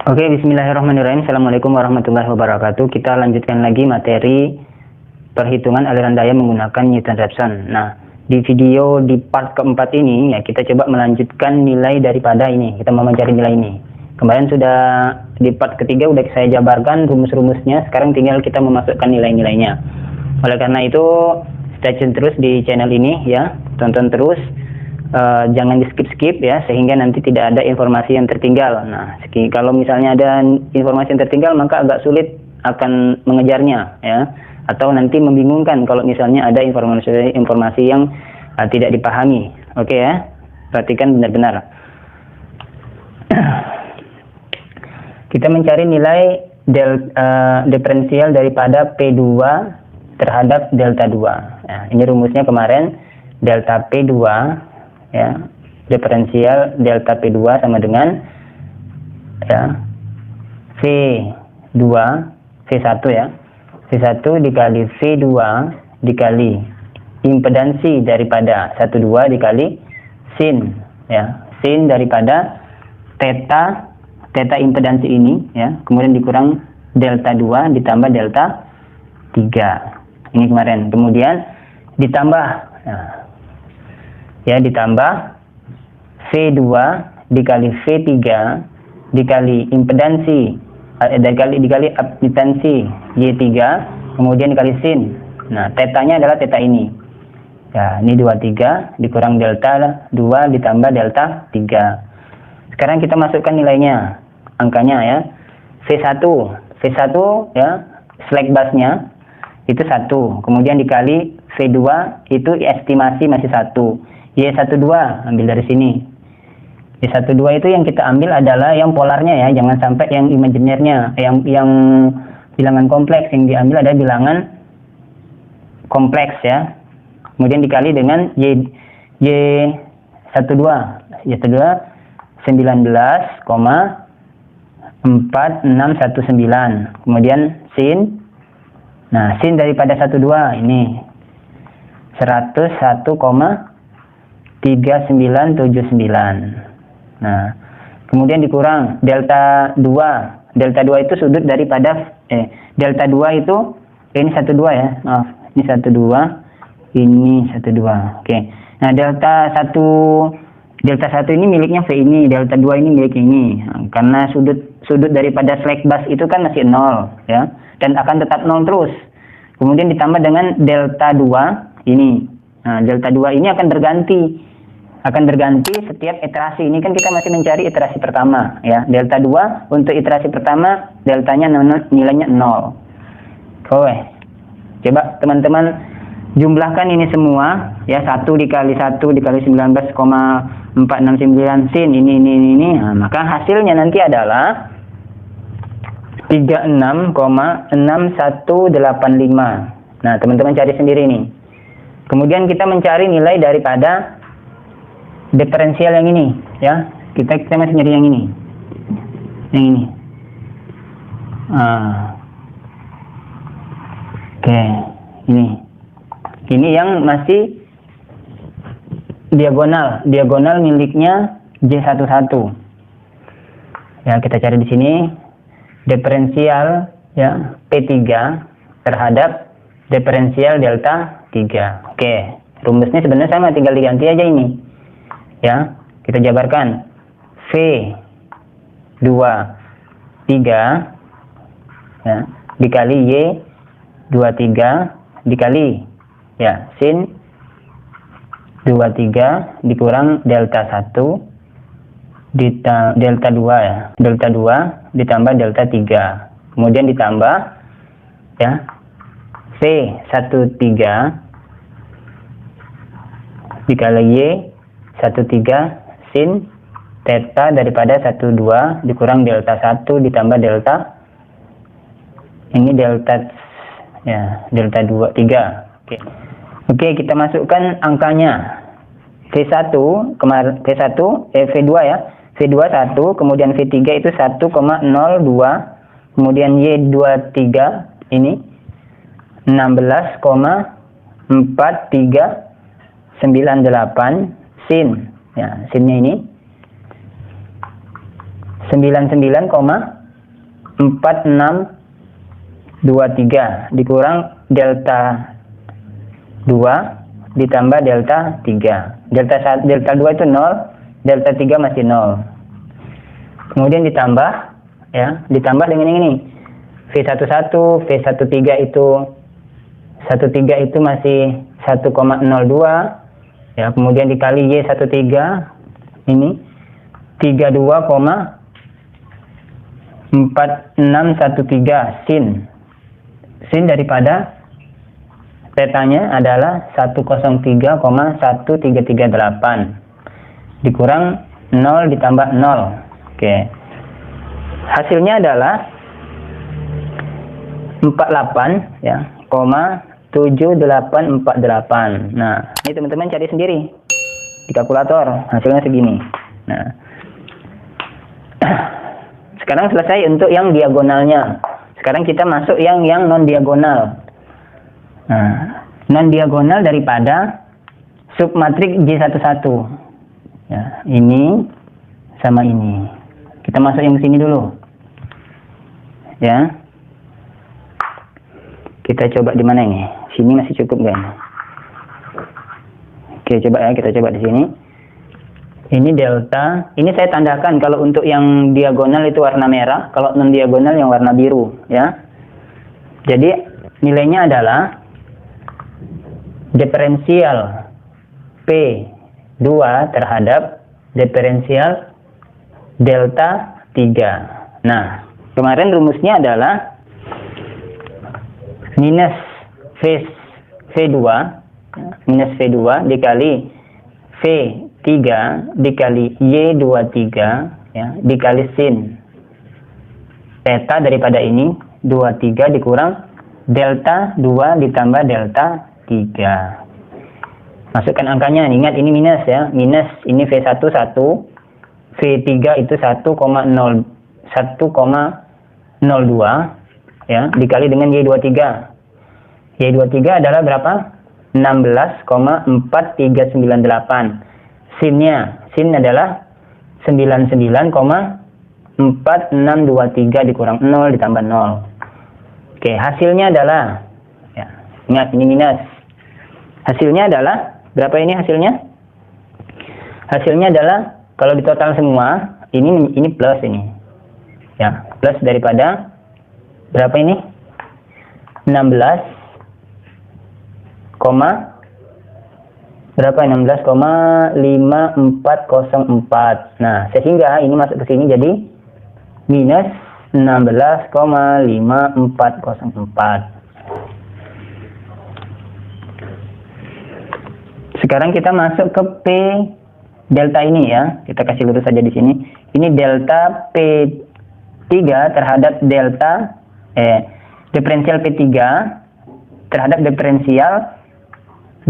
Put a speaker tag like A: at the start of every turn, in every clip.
A: Oke, bismillahirrahmanirrahim. Assalamualaikum warahmatullahi wabarakatuh. Kita lanjutkan lagi materi perhitungan aliran daya menggunakan Newton-Raphson. Nah, di video di part keempat ini ya kita coba melanjutkan nilai daripada ini. Kita mau mencari nilai ini. Kemarin sudah di part ketiga udah saya jabarkan rumus-rumusnya. Sekarang tinggal kita memasukkan nilai-nilainya. Oleh karena itu, stay tune terus di channel ini ya. Tonton terus. Jangan di skip ya, sehingga nanti tidak ada informasi yang tertinggal. Nah, kalau misalnya ada informasi yang tertinggal maka agak sulit akan mengejarnya ya, atau nanti membingungkan kalau misalnya ada informasi yang tidak dipahami. Oke ya, perhatikan benar-benar. Kita mencari nilai diferensial daripada P2 terhadap delta 2 ya, ini rumusnya kemarin. Delta P2 ya, diferensial delta P2 sama dengan ya V2 V1 ya, V1 dikali V2 dikali impedansi daripada 12 dikali sin ya, sin daripada theta impedansi ini ya, kemudian dikurang delta 2 ditambah delta 3 ini kemarin, kemudian ditambah ya ditambah V2 dikali V3 dikali impedansi dikali admitansi Y3 kemudian dikali sin. Nah, tetanya adalah teta ini ya, ini 23 dikurang delta 2 ditambah delta 3. Sekarang kita masukkan nilainya, angkanya ya. V1 ya, slack busnya itu 1, kemudian dikali V2 itu estimasi masih 1. Y12 ambil dari sini. Y12 itu yang kita ambil adalah yang polarnya ya, jangan sampai yang imajinernya, yang bilangan kompleks. Yang diambil adalah bilangan kompleks ya. Kemudian dikali dengan Y12 19,4619. Kemudian sin. Nah, sin daripada 12 ini 101,3979. Nah, kemudian dikurang delta 2. Delta 2 itu sudut daripada delta 2 itu ini 12 ya. Maaf, ini 12, ini 12. Oke. Nah, delta 1 ini miliknya V ini, delta 2 ini milik ini. Nah, karena sudut daripada slack bus itu kan masih 0 ya, dan akan tetap 0 terus. Kemudian ditambah dengan delta 2 ini. Nah, delta 2 ini akan berganti setiap iterasi. Ini kan kita masih mencari iterasi pertama ya. Delta 2 untuk iterasi pertama deltanya nilainya 0. Oke. Coba teman-teman jumlahkan ini semua ya, 1 dikali 19,469 sin ini. Nah, maka hasilnya nanti adalah 36,6185. Nah, teman-teman cari sendiri nih. Kemudian kita mencari nilai daripada diferensial yang ini ya. Kita masih nyari yang ini. Yang ini. Oke, ini. Ini yang masih diagonal miliknya J11. Ya, kita cari di sini diferensial ya P3 terhadap diferensial delta 3. Oke, rumusnya sebenarnya sama, tinggal diganti aja ini ya. Kita jabarkan V23 ya dikali Y23 dikali ya sin 23 dikurang delta 1 delta 2 ya, delta 2 ditambah delta 3, kemudian ditambah ya V13 dikali Y13 sin theta daripada 12 dikurang delta 1 ditambah delta ini delta ya, delta 2 3. Oke, kita masukkan angkanya. V1 V2 ya. V2 1, kemudian V3 itu 1,02, kemudian Y23 ini 16,4398 sin ya, sinnya ini 99,99 4623 dikurang delta 2 ditambah delta 3. Delta 2 itu 0, delta 3 masih 0. Kemudian ditambah ya, ditambah dengan ini. V11, V13 itu 13 itu masih 1,02 ya, kemudian dikali Y13 ini 32,4613 sin daripada tetanya adalah 103,1338 dikurang 0 ditambah 0. Oke. Hasilnya adalah 48 ya, 7848. Nah, ini teman-teman cari sendiri di kalkulator, hasilnya segini. Nah, sekarang selesai untuk yang diagonalnya. Sekarang kita masuk yang non diagonal. Nah, non diagonal daripada submatrik J11. Ya, ini sama ini. Kita masuk yang sini dulu. Ya. Kita coba di mana ini? Sini masih cukup nggak ini? Oke, coba ya, kita coba di sini. Ini delta. Ini saya tandakan kalau untuk yang diagonal itu warna merah, kalau non diagonal yang warna biru, ya. Jadi nilainya adalah diferensial P2 terhadap diferensial delta 3. Nah, kemarin rumusnya adalah minus V2 dikali V3 dikali Y23 ya, dikali sin theta daripada ini 23 dikurang delta 2 ditambah delta 3. Masukkan angkanya, ingat ini minus ya, minus ini V1 1, V3 itu 1,02 ya, dikali dengan Y23. Y23 adalah berapa? 16,4398. Sin adalah 99,4623 dikurang 0 ditambah 0. Oke, hasilnya adalah ya, ingat ini minus. Hasilnya adalah berapa ini hasilnya? Hasilnya adalah kalau ditotal semua ini plus ini. Ya, plus daripada berapa ini? 16, berapa? 16,5404. Nah, sehingga ini masuk ke sini jadi minus 16,5404. Sekarang kita masuk ke P delta ini ya. Kita kasih lurus saja di sini. Ini delta P3 terhadap delta diferensial P3 terhadap diferensial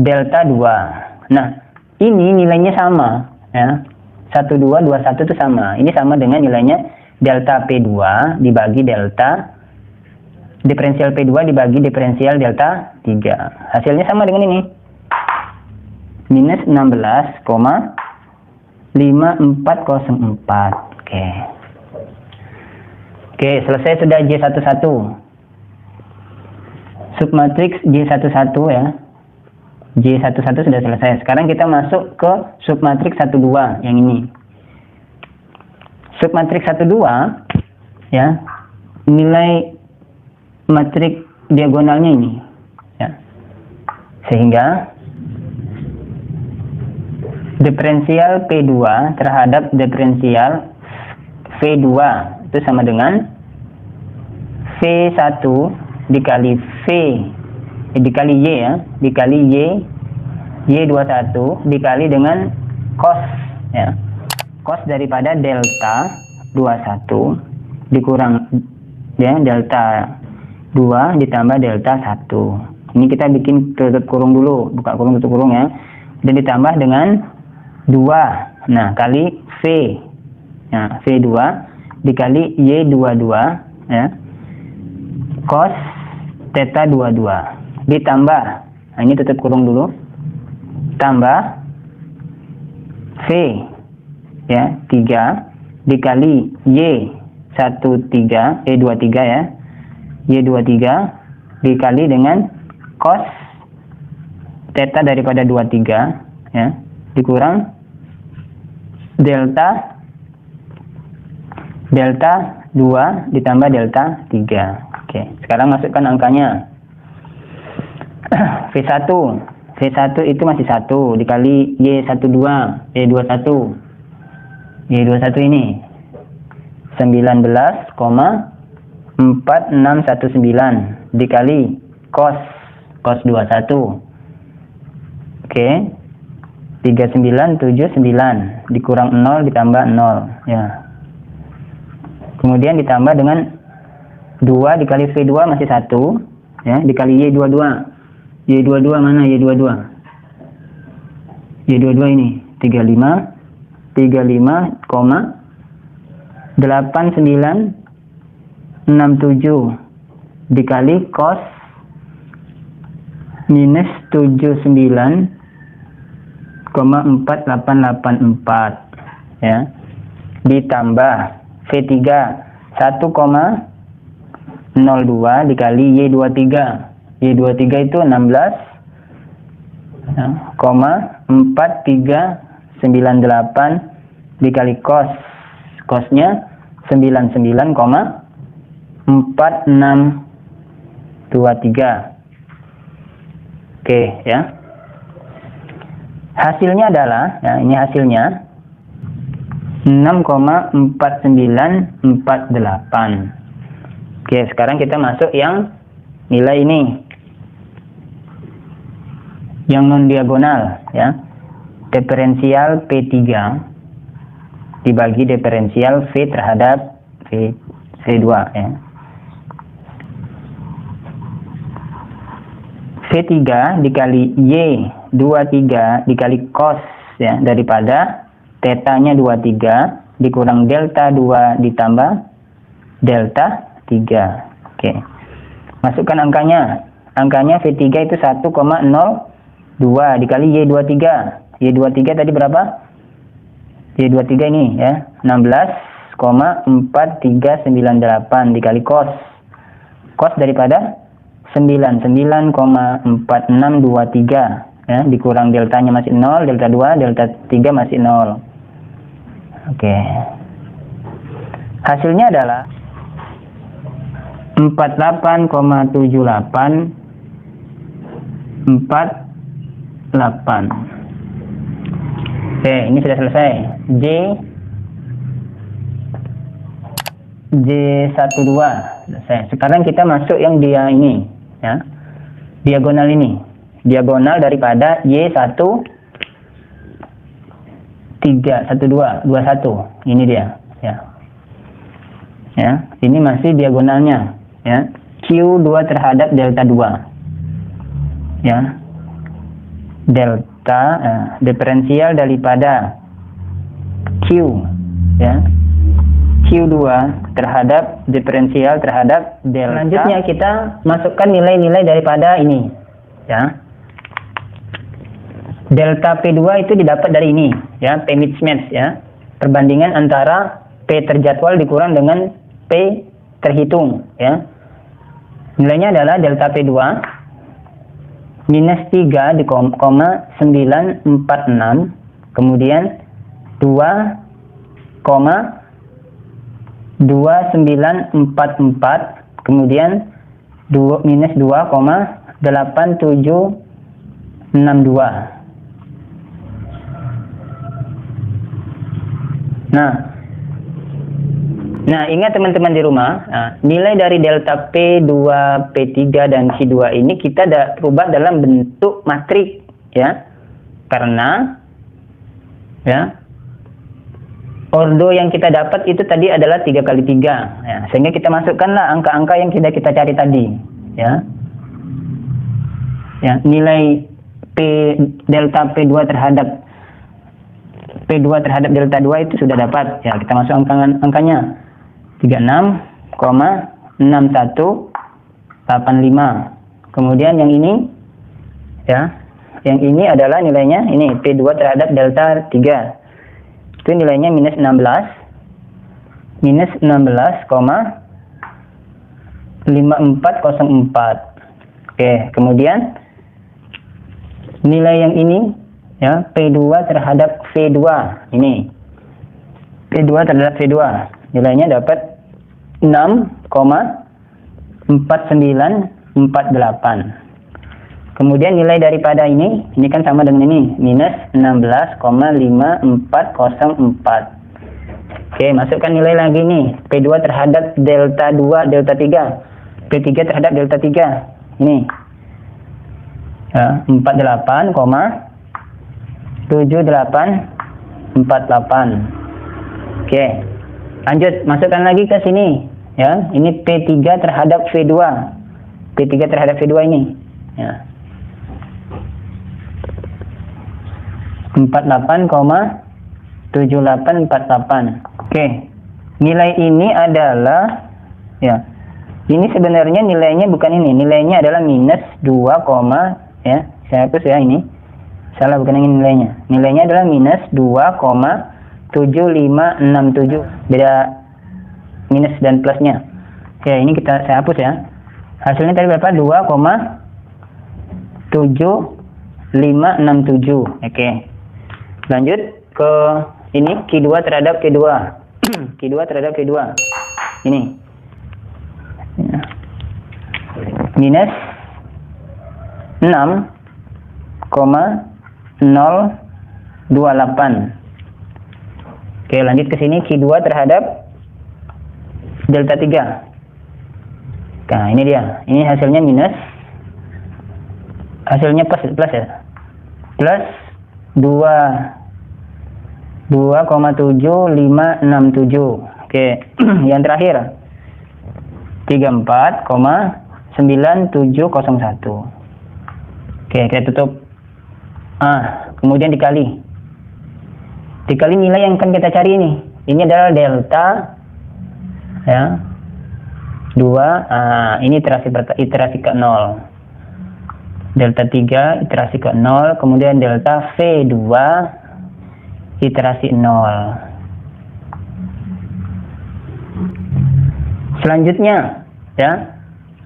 A: delta 2. Nah, ini nilainya sama ya. 1221 itu sama. Ini sama dengan nilainya delta P2 dibagi delta diferensial P2 dibagi diferensial delta 3. Hasilnya sama dengan ini. Minus 16,5404. Oke, selesai sudah J11. Submatriks J11 ya. J11 sudah selesai. Sekarang kita masuk ke submatriks 12 yang ini. Submatriks 12 ya. Nilai matrik diagonalnya ini ya. Sehingga diferensial P2 terhadap diferensial V2 itu sama dengan V1 dikali dikali Y ya, dikali Y21 dikali dengan cos ya. Cos daripada delta 21 dikurang ya delta 2 ditambah delta 1. Ini kita bikin tutup kurung dulu, buka kurung tutup kurung ya. Dan ditambah dengan 2. Nah, kali V. Nah, V2 dikali Y22 ya. Cos theta 22 ditambah, nah ini tutup kurung dulu, tambah V ya 3 dikali Y11 Y23 ya. Y23 dikali dengan cos theta daripada 23 ya, dikurang delta 2 ditambah delta 3. Oke, sekarang masukkan angkanya. V1 itu masih 1 dikali Y12 ini 19,4619 dikali cos 21. Oke, 3979 dikurang 0 ditambah 0 ya. Kemudian ditambah dengan 2 dikali V2 masih 1 ya, dikali Y22. Y22 mana Y22? Y22 ini 35,8967 dikali cos minus 79,4884 ya, ditambah V3 1,02 dikali Y23. Y23 itu 16,4398 dikali cosnya 99,4623. Oke ya. Hasilnya adalah, ya ini hasilnya 6,4948. Oke, sekarang kita masuk yang nilai ini, yang non diagonal ya. Diferensial P3 dibagi diferensial V terhadap V2 ya. V3 dikali Y23 dikali cos ya, daripada tetanya 23 dikurang delta 2 ditambah delta 3. Oke. Masukkan angkanya. Angkanya V3 itu 1,02 dikali Y23. Y23 tadi berapa? Y23 ini ya, 16,4398 dikali cos. Cos daripada 99,4623 ya, dikurang deltanya masih 0, delta 2, delta 3 masih 0. Oke. Hasilnya adalah 48,7848. Oke, ini sudah selesai. J12 selesai. Sekarang kita masuk yang dia ini ya. Diagonal ini. Diagonal daripada Y13 12 21. Ini dia ya. Ya, ini masih diagonalnya ya. Q2 terhadap delta 2. Ya. Delta diferensial daripada Q ya. Q2 terhadap diferensial terhadap delta. Selanjutnya kita masukkan nilai-nilai daripada ini ya. Delta P2 itu didapat dari ini ya, P mismatch ya. Perbandingan antara P terjadwal dikurang dengan P terhitung ya. Nilainya adalah delta P2 minus 3,946 kemudian 2,2944 kemudian minus 2,8762. Nah, ingat teman-teman di rumah, nilai dari delta P2, P3 dan Q2 ini kita rubah dalam bentuk matrik ya. Karena ya ordo yang kita dapat itu tadi adalah 3 kali 3 ya, sehingga kita masukkanlah angka-angka yang kita cari tadi ya. Ya, nilai delta P2 terhadap delta 2 itu sudah dapat ya, kita masuk angkanya 36,6185. Kemudian yang ini ya, yang ini adalah nilainya ini P2 terhadap delta 3. Itu nilainya minus 16 minus 16,5404. Oke, kemudian nilai yang ini ya, P2 terhadap V2 ini. P2 terhadap V2 nilainya dapat 6,4948. Kemudian nilai daripada ini kan sama dengan ini, minus 16,5404. Oke, masukkan nilai lagi nih, P2 terhadap delta 2, delta 3, P3 terhadap delta 3, ini ya, 48,7848. Oke, lanjut, masukkan lagi ke sini ya, ini P3 terhadap V2, P3 terhadap V2 ini ya, 48,7848. Oke, nilai ini adalah ya, ini sebenarnya nilainya bukan ini, nilainya adalah minus 2, ya, saya hapus ya, ini salah, bukan ini nilainya. Nilainya adalah minus 2,7567, beda minus dan plusnya. Oke, ini saya hapus ya. Hasilnya tadi berapa? 2,7567. Oke, lanjut ke ini, Q2 terhadap Q2. Q2 terhadap Q2 ini minus 6,028. Oke, lanjut ke sini, Q2 terhadap delta 3. Nah, ini dia, ini hasilnya minus, hasilnya plus ya, plus 2,7567. Oke, yang terakhir 34,9701. Oke, kita tutup. Kemudian dikali nilai yang akan kita cari ini. Ini adalah delta ya 2, ini iterasi ke 0. Delta 3 iterasi ke 0, kemudian delta V2 iterasi 0. Selanjutnya ya,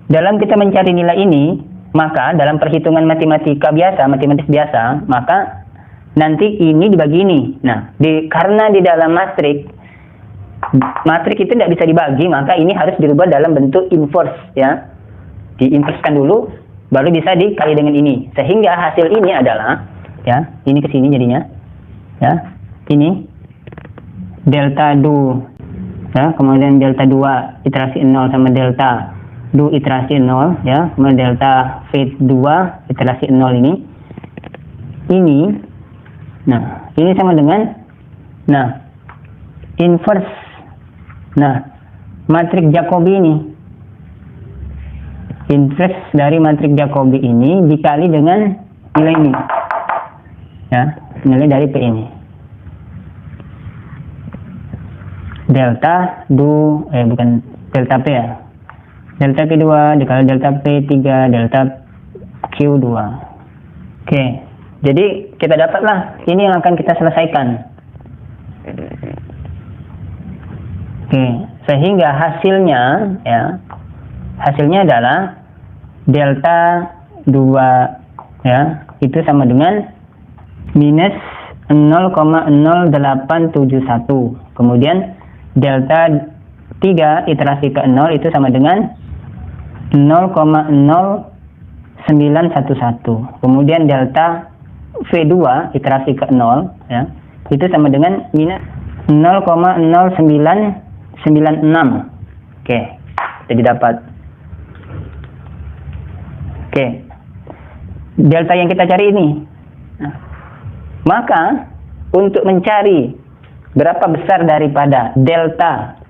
A: dalam kita mencari nilai ini, maka dalam perhitungan matematis biasa, maka nanti ini dibagi ini. Nah, karena di dalam matrik itu tidak bisa dibagi, maka ini harus dirubah dalam bentuk inverse ya. Diinverskan dulu, baru bisa dikali dengan ini. Sehingga hasil ini adalah ya, ini ke sini jadinya. Ya, ini delta 2 ya, kemudian delta 2 iterasi 0 sama delta 2 iterasi 0 ya, kemudian delta V2 iterasi 0 ini. Nah, ini sama dengan inverse. Nah, matrik Jacobi ini, inverse dari matrik Jacobi ini dikali dengan nilai ini ya, nilai dari P ini, delta 2 bukan delta P ya, delta P2 dikali delta P3 delta Q2. Oke, jadi kita dapatlah ini yang akan kita selesaikan. Oke, sehingga hasilnya adalah delta 2 ya, itu sama dengan minus 0,0871. Kemudian delta 3 iterasi ke 0 itu sama dengan 0,0911. Kemudian delta V2 iterasi ke 0 ya, itu sama dengan minus 0,0996. Oke, jadi dapat. Oke, delta yang kita cari ini. Nah, maka untuk mencari berapa besar daripada delta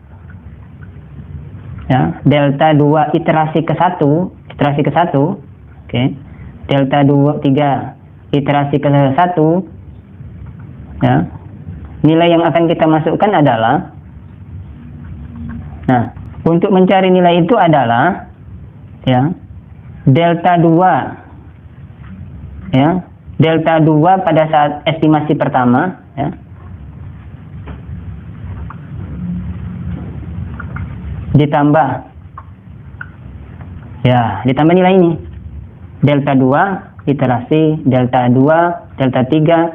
A: ya, delta 2 iterasi ke 1, oke, delta 3 iterasi ke 1 ya, nilai yang akan kita masukkan adalah, nah, untuk mencari nilai itu adalah ya, delta 2 ya, delta 2 pada saat estimasi pertama ya, ditambah, ya, ditambah nilai ini. Delta 2 iterasi, delta 2, delta 3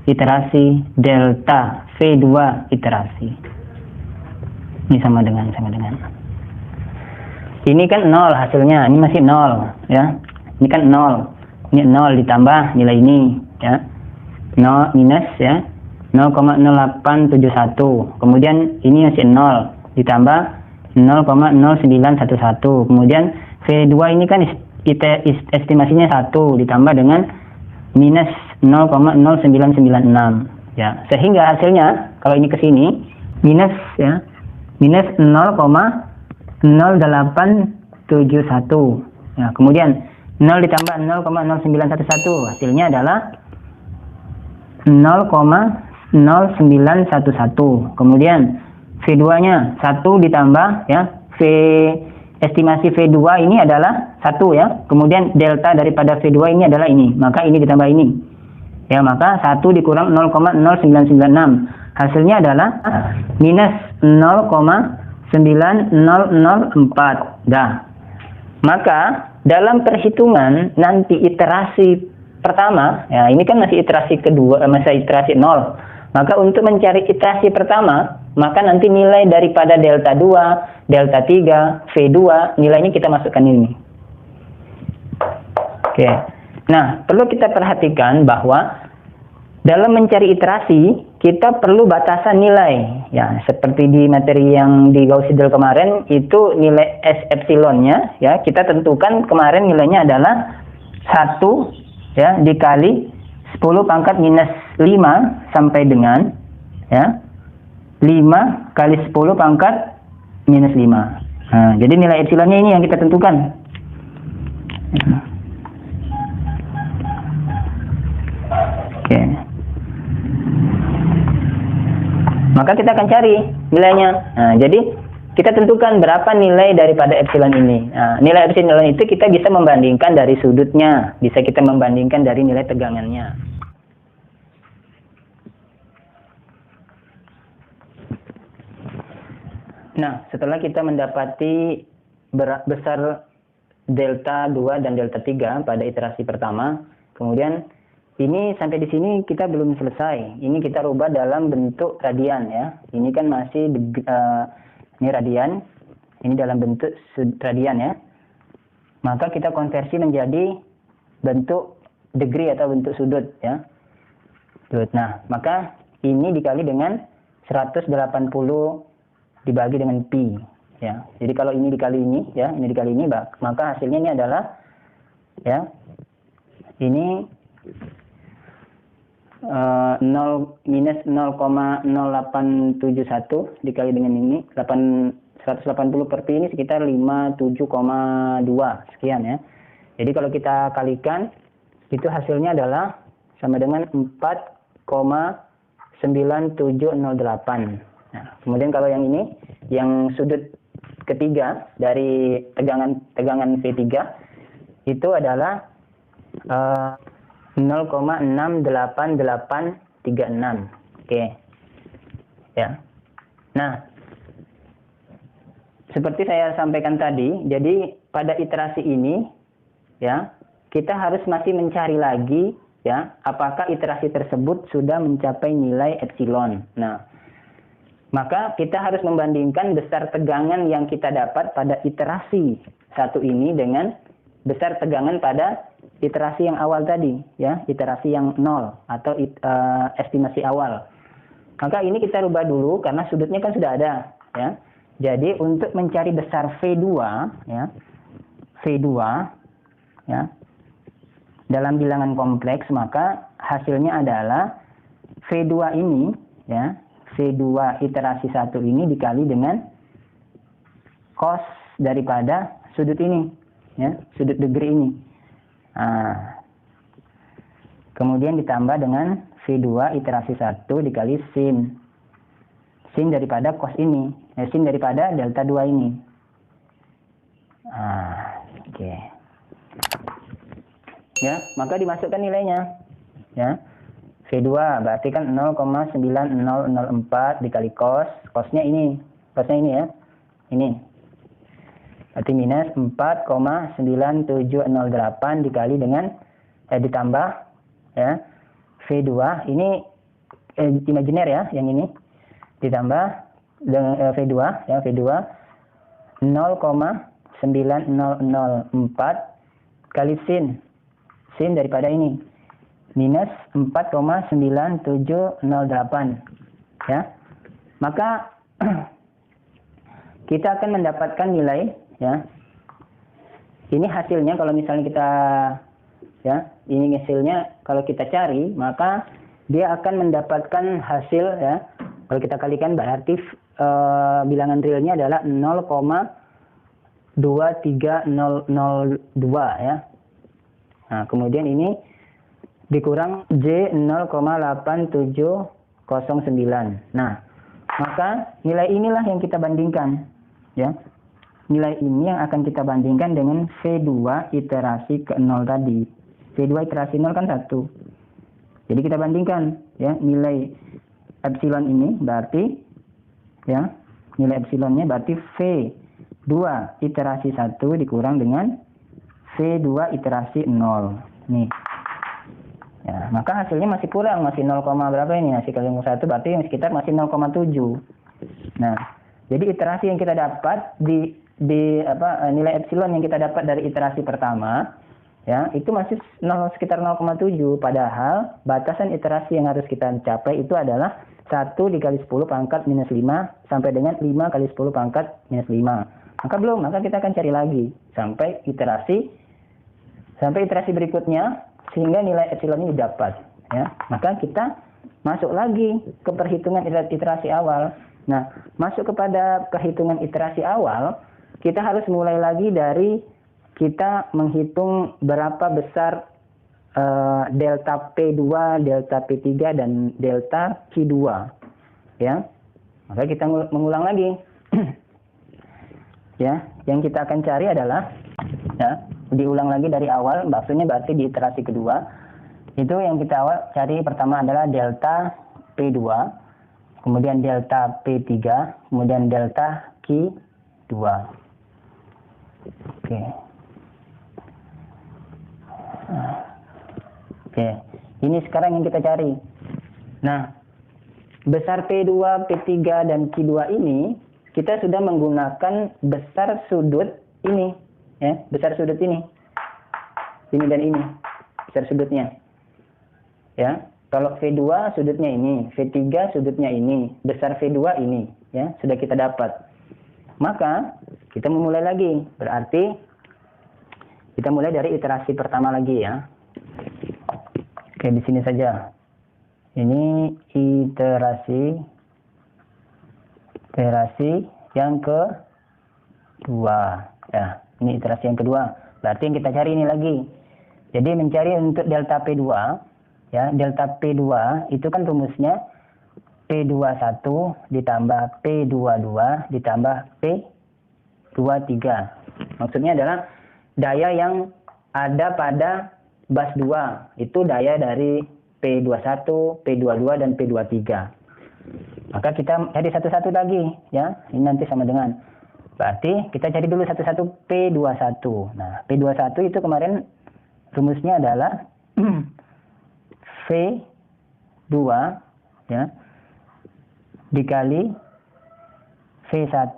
A: iterasi, delta V2 iterasi. Ini sama dengan. Ini kan 0 hasilnya, ini masih 0 ya. Ini kan 0. Ini 0 ditambah nilai ini ya. 0 minus ya. 0,0871. Kemudian ini masih 0 ditambah 0,0911. Kemudian V2 ini kan estimasinya 1 ditambah dengan minus 0,0996 ya. Sehingga hasilnya kalau ini ke sini minus ya. Minus 0,0871 ya. Kemudian 0 ditambah 0,0911 hasilnya adalah 0,0911. Kemudian V2 nya 1 ditambah ya, estimasi V2 ini adalah 1 ya. Kemudian delta daripada V2 ini adalah ini, maka ini ditambah ini ya, maka 1 dikurang 0,0996 hasilnya adalah minus 0,9004. Dah. Maka dalam perhitungan nanti iterasi pertama, ya ini kan masih iterasi kedua, masih iterasi 0. Maka untuk mencari iterasi pertama, maka nanti nilai daripada delta 2, delta 3, V2, nilainya kita masukkan ini. Oke. Nah, perlu kita perhatikan bahwa dalam mencari iterasi, kita perlu batasan nilai. Ya, seperti di materi yang di Gauss Seidel kemarin, itu nilai S epsilonnya, ya, kita tentukan kemarin nilainya adalah 1 ya dikali 10 pangkat minus 5 sampai dengan ya 5 kali 10 pangkat minus 5. Nah, jadi nilai epsilonnya ini yang kita tentukan. Oke. Maka kita akan cari nilainya. Nah, jadi kita tentukan berapa nilai daripada epsilon ini. Nah, nilai epsilon itu kita bisa membandingkan dari sudutnya, bisa kita membandingkan dari nilai tegangannya. Nah, setelah kita mendapati besar delta 2 dan delta 3 pada iterasi pertama, kemudian ini sampai di sini kita belum selesai. Ini kita rubah dalam bentuk radian ya. Ini kan masih ini radian. Ini dalam bentuk radian ya. Maka kita konversi menjadi bentuk degree atau bentuk sudut ya. Nah, maka ini dikali dengan 180 dibagi dengan pi ya. Jadi kalau ini dikali ini ya, ini dikali ini, maka hasilnya ini adalah ya. Ini 0 minus 0,0871 dikali dengan ini 180 per pi ini sekitar 57,2 sekian ya. Jadi kalau kita kalikan itu hasilnya adalah sama dengan 4,9708. Nah, kemudian kalau yang ini yang sudut ketiga dari tegangan V3 itu adalah 0,68836. Oke. Ya. Nah, seperti saya sampaikan tadi, jadi pada iterasi ini ya, kita harus masih mencari lagi ya, apakah iterasi tersebut sudah mencapai nilai epsilon. Nah, maka kita harus membandingkan besar tegangan yang kita dapat pada iterasi satu ini dengan besar tegangan pada iterasi yang awal tadi ya, iterasi yang 0 atau estimasi awal. Maka ini kita rubah dulu karena sudutnya kan sudah ada ya. Jadi untuk mencari besar V2 ya, V2 ya dalam bilangan kompleks, maka hasilnya adalah V2 ini ya, V2 iterasi 1 ini dikali dengan cos daripada sudut ini ya, sudut degree ini. Nah, kemudian ditambah dengan V2 iterasi 1 dikali sin daripada cos ini, sin daripada delta 2 ini. Oke. Ya, maka dimasukkan nilainya ya. V2 berarti kan 0,9004 dikali cosnya ini ya, ini Berarti minus 4,9708 dikali dengan ditambah ya V2 ini imajiner ya, yang ini ditambah dengan V2 ya, V2 0,9004 kali sin daripada ini minus 4,9708 ya. Maka kita akan mendapatkan nilai ya. Ini hasilnya kalau misalnya kita ya, ini hasilnya kalau kita cari, maka dia akan mendapatkan hasil ya. Kalau kita kalikan berarti bilangan realnya adalah 0,23002 ya. Nah, kemudian ini dikurang J 0,8709. Nah, maka nilai inilah yang kita bandingkan ya. Nilai ini yang akan kita bandingkan dengan V2 iterasi ke 0 tadi. V2 iterasi 0 kan 1. Jadi kita bandingkan ya, nilai epsilon ini berarti ya, nilai epsilonnya berarti V2 iterasi 1 dikurang dengan V2 iterasi 0. Nih. Ya, maka hasilnya masih kurang, masih 0, berapa ini? Masih kali 1 berarti yang sekitar masih 0,7. Nah, jadi iterasi yang kita dapat di nilai epsilon yang kita dapat dari iterasi pertama ya, itu masih sekitar 0,7, padahal batasan iterasi yang harus kita capai itu adalah 1 dikali 10 pangkat minus 5 sampai dengan 5 kali 10 pangkat minus 5. Maka belum, maka kita akan cari lagi sampai iterasi berikutnya sehingga nilai epsilon ini dapat ya. Maka kita masuk lagi ke perhitungan iterasi awal. Nah, masuk kepada perhitungan iterasi awal, kita harus mulai lagi dari kita menghitung berapa besar delta P2, delta P3 dan delta Q2 ya. Maka kita mengulang lagi ya. Yang kita akan cari adalah ya, diulang lagi dari awal, maksudnya berarti di iterasi kedua itu yang kita cari pertama adalah delta P2, kemudian delta P3, kemudian delta Q2. Oke, ini sekarang yang kita cari. Nah, besar P2, P3 dan Q2 ini kita sudah menggunakan besar sudut ini ya, besar sudut ini dan ini besar sudutnya ya. Kalau V2 sudutnya ini, V3 sudutnya ini, besar V2 ini ya, sudah kita dapat. Maka kita memulai lagi, berarti kita mulai dari iterasi pertama lagi ya. Oke, di sini saja. Ini iterasi yang kedua ya. Ini iterasi yang kedua. Berarti yang kita cari ini lagi. Jadi mencari untuk delta P2 ya, delta P2 itu kan rumusnya P21 ditambah P22 ditambah P23. Maksudnya adalah daya yang ada pada bus 2 itu daya dari P21, P22 dan P23. Maka kita cari satu-satu lagi ya. Ini nanti sama dengan, berarti kita cari dulu satu-satu P21. Nah, P21 itu kemarin rumusnya adalah V2 ya dikali V1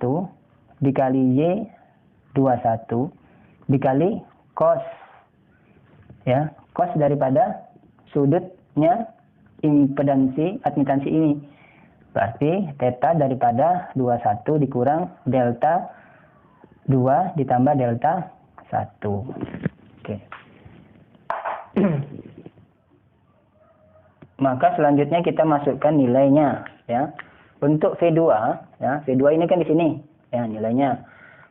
A: dikali Y21 dikali cos ya, cos daripada sudutnya impedansi admitansi ini. Berarti theta daripada 21 dikurang delta 2 ditambah delta 1. Oke. Maka selanjutnya kita masukkan nilainya ya. Untuk V2 ya, V2 ini kan di sini ya, nilainya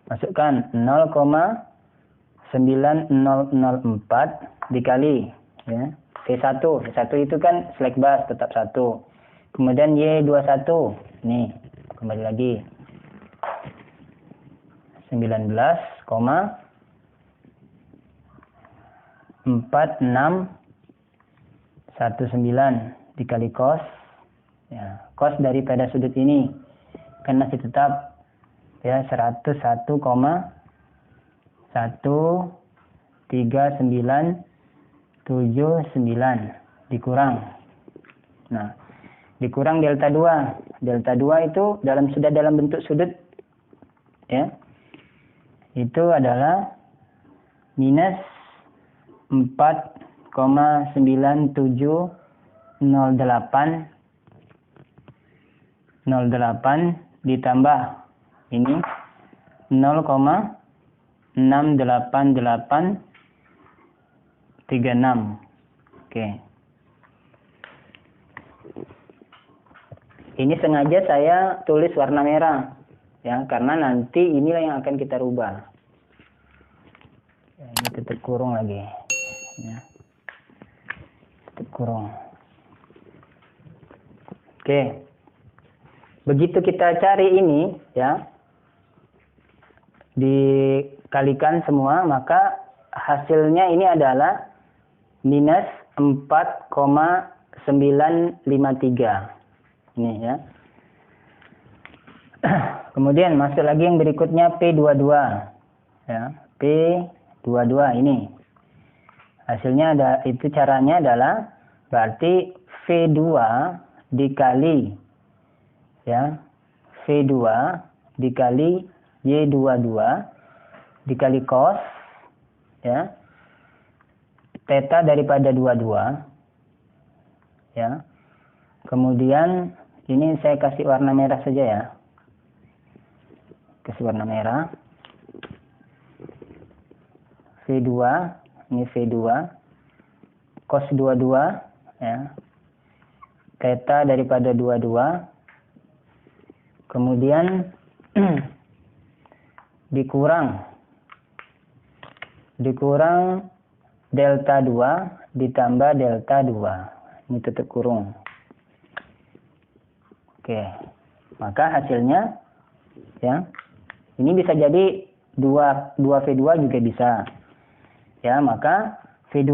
A: masukkan 0,9004 dikali ya V1 itu kan slack bus tetap 1. Kemudian Y21 nih kembali lagi 19,4619 dikali cos ya, cos daripada sudut ini kan masih tetap ya 101,5 13979 dikurang. Nah, dikurang delta 2. Delta 2 itu sudah dalam bentuk sudut ya. Itu adalah minus 4,9708 ditambah ini 0,68836. Oke. Ini sengaja saya tulis warna merah ya, karena nanti inilah yang akan kita rubah. Ya, ini tutup kurung lagi ya. Tutup kurung. Oke. Begitu kita cari ini ya, dikalikan semua, maka hasilnya ini adalah minus 4,953 ini ya. Kemudian masuk lagi yang berikutnya P22 ya. P22 ini hasilnya ada, itu caranya adalah berarti V2 dikali ya, V2 dikali Y22 dikali cos ya, theta daripada 22 ya. Kemudian ini saya kasih warna merah saja ya, kasih warna merah. V2 ini V2 cos 22 ya, theta daripada 22, kemudian dikurang delta 2 ditambah delta 2, ini tutup kurung. Oke, maka hasilnya ya, ini bisa jadi 2V2 juga bisa ya, maka V2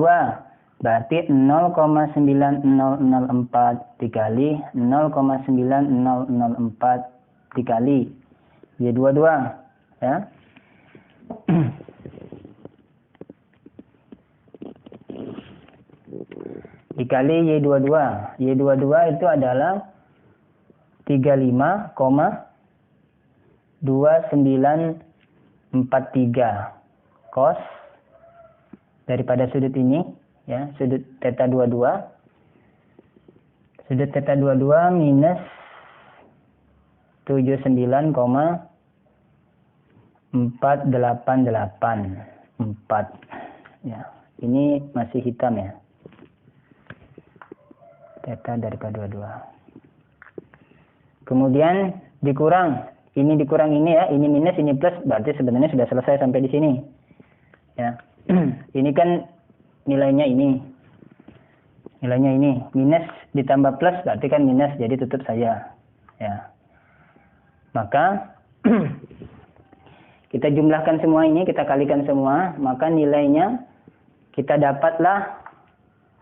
A: berarti 0,9004 dikali 0,9004 dikali Y22 ya. Dikali Y22. Y22 itu adalah 35,2943 cos daripada sudut ini ya, sudut theta 22. Sudut theta 22 minus 79,488 ya. Ini masih hitam ya, theta daripada 22. Kemudian dikurang ini ya, ini minus ini plus, berarti sebenarnya sudah selesai sampai di sini ya. Ini kan nilainya ini minus ditambah plus, berarti kan minus, jadi tutup saja ya. Maka kita jumlahkan semua ini, kita kalikan semua, maka nilainya kita dapatlah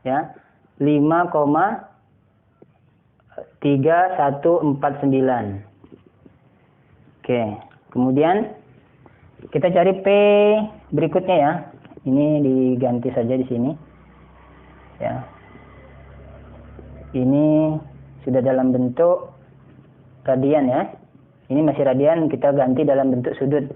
A: ya 5,3149. Oke, kemudian kita cari P berikutnya ya. Ini diganti saja di sini ya. Ini sudah dalam bentuk radian ya. Ini masih radian, kita ganti dalam bentuk sudut.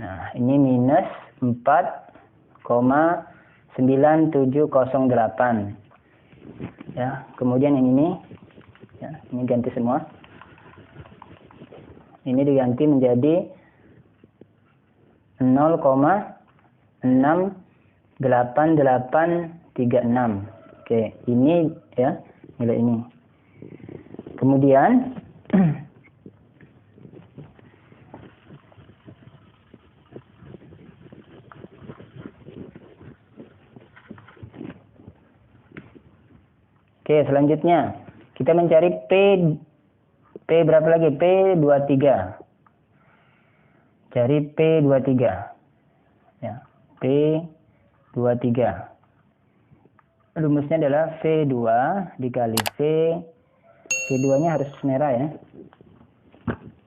A: Nah, ini minus 4,9708 ya. Kemudian yang ini ya, ini ganti semua. Ini diganti menjadi 0,68836. Oke, ini ya, nilai ini. Kemudian oke, selanjutnya kita mencari P berapa lagi? P23. Cari P23 ya, P23. Rumusnya adalah V2 dikali V2 nya harus merah ya,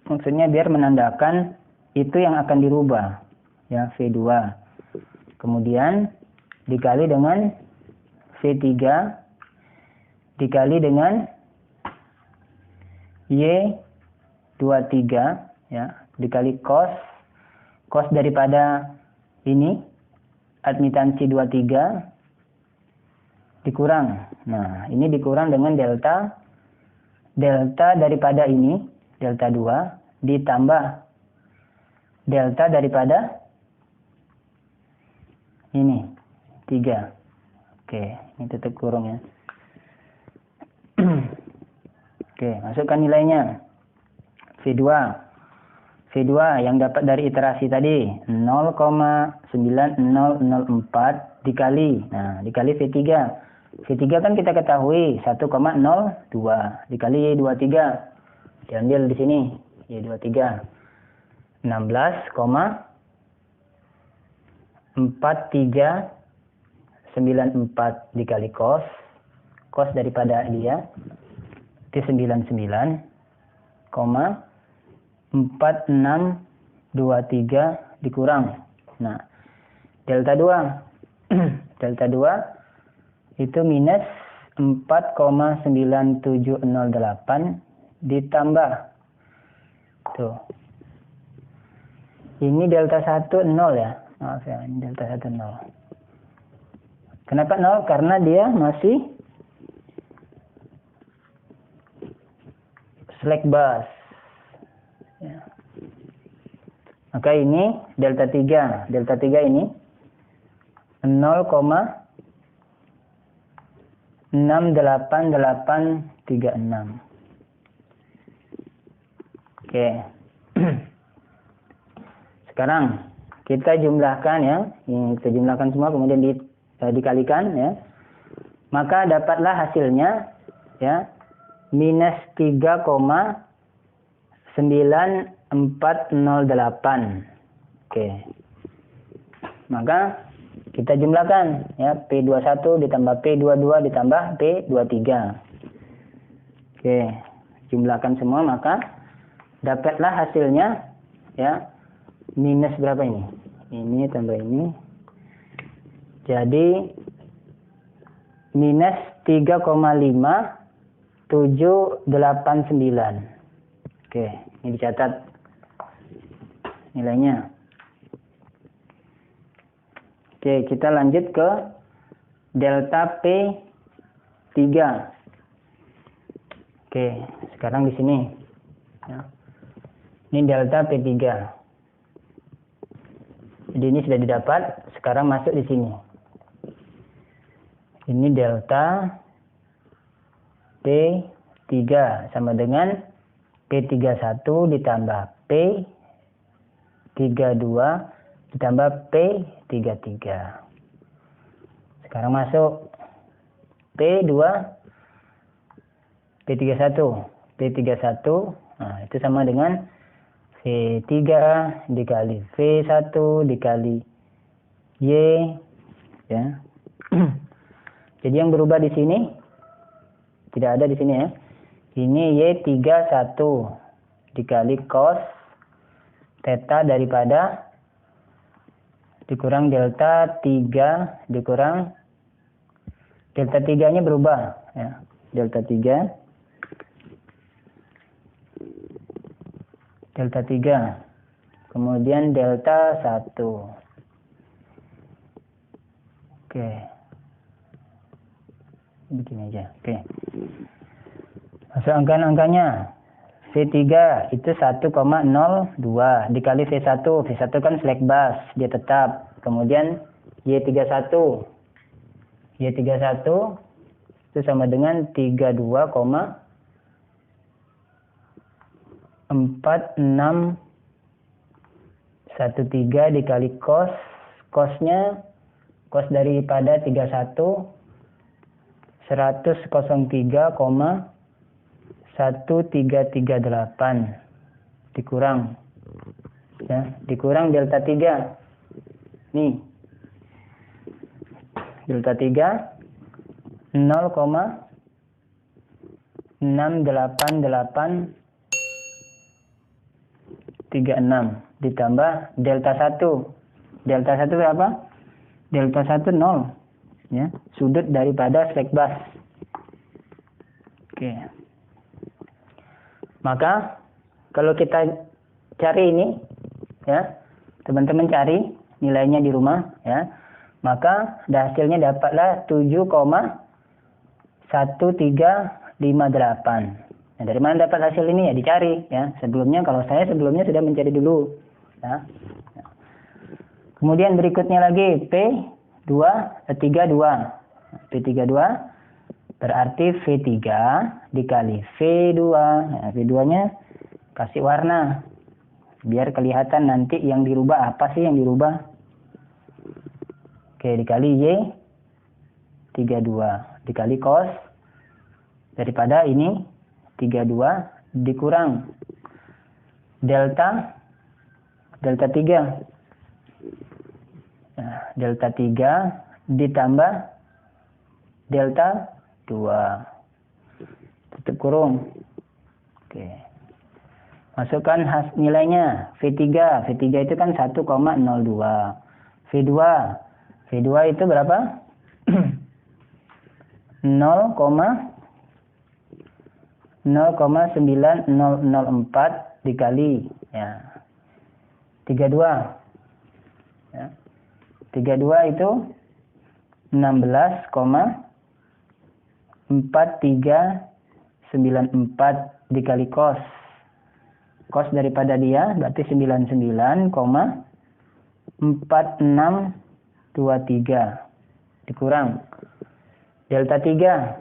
A: maksudnya biar menandakan itu yang akan dirubah ya, V2. Kemudian dikali dengan V3 dikali dengan Y23 ya, dikali cos daripada ini admitansi 23 dikurang. Nah, ini dikurang dengan delta daripada ini, delta 2 ditambah delta daripada ini 3. Oke, ini tutup kurung ya. Oke, masukkan nilainya. V2 yang dapat dari iterasi tadi 0,9004 dikali. Nah, dikali V3. V3 kan kita ketahui 1,02 dikali Y23. Diambil di sini Y23. 16,4394 dikali cos daripada dia itu 99,4623 dikurang. Nah, delta 2 delta 2 itu minus 4,9708 ditambah tuh. Ini delta 1 0 ya. Maaf ya, ini delta 1 0. Kenapa 0? Karena dia masih slack bus. Ya. Maka ini delta 3. Delta 3 ini 0,68836. Oke. Sekarang kita jumlahkan ya. Ini kita jumlahkan semua kemudian dikalikan ya. Maka dapatlah hasilnya ya minus 3,9408. Oke. Maka kita jumlahkan ya, P21 ditambah P22 ditambah P23. Oke, jumlahkan semua maka dapatlah hasilnya ya minus berapa ini? Ini tambah ini. Jadi minus 3,5789. Oke, ini dicatat nilainya. Oke, kita lanjut ke delta P3. Oke, sekarang di sini. Ya. Ini delta P3. Jadi ini sudah didapat, sekarang masuk di sini. Ini delta P3 sama dengan P31 ditambah P32 ditambah P33. Sekarang masuk P2 P31. Nah, itu sama dengan V3 dikali V1 dikali Y ya. Jadi yang berubah di sini tidak ada di sini ya. Ini Y31 dikali cos theta daripada dikurang delta 3 dikurang delta 3-nya berubah ya. Delta 3 kemudian delta 1. Oke. Begini aja. Oke. Masuk angka-angkanya. V3 itu 1,02 dikali V1. V1 kan slack bus, dia tetap. Kemudian Y31 itu sama dengan 32,4613 dikali cosnya cos daripada 31 103,1338 dikurang ya, dikurang delta 3. Nih. Delta 3 0,68836 ditambah delta 1 Delta 1 berapa? Delta 1 0. Ya, sudut daripada slack bus. Oke. Maka kalau kita cari ini, ya, teman-teman cari nilainya di rumah, ya, maka hasilnya dapatlah 7,1358. Nah, dari mana dapat hasil ini? Ya dicari, ya. Kalau saya sebelumnya sudah mencari dulu, ya. Kemudian berikutnya lagi P32 berarti V3 dikali V2. Nah, V2-nya kasih warna biar kelihatan nanti yang dirubah apa sih yang dirubah. Oke, dikali Y32 dikali cos daripada ini 32 dikurang delta 3. Nah, delta 3 ditambah delta 2 tutup kurung. Oke. Masukkan nilainya V3 itu kan 1,02. V2 itu berapa? 0,9004 dikali, ya, 32. Ya. 32 itu 16,4394 dikali cos. Cos daripada dia berarti 99,4623 dikurang delta 3.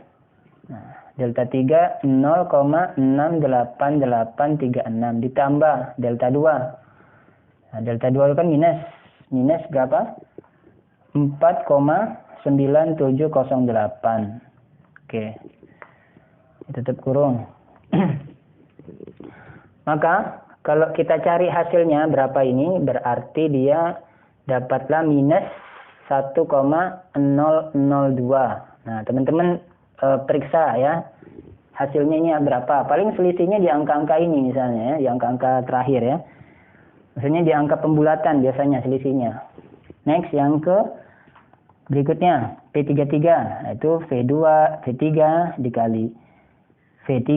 A: Nah, delta 3 0,68836 ditambah delta 2. Nah, delta 2 kan minus berapa? 4,9708. Oke. Tutup kurung. Maka kalau kita cari hasilnya berapa ini, berarti dia dapatlah minus 1,002. Nah, teman-teman periksa ya hasilnya ini berapa. Paling selisihnya di angka-angka ini misalnya, ya, di angka-angka terakhir ya. Maksudnya di angka pembulatan biasanya selisihnya. Next, yang ke berikutnya P33, itu V3 dikali V3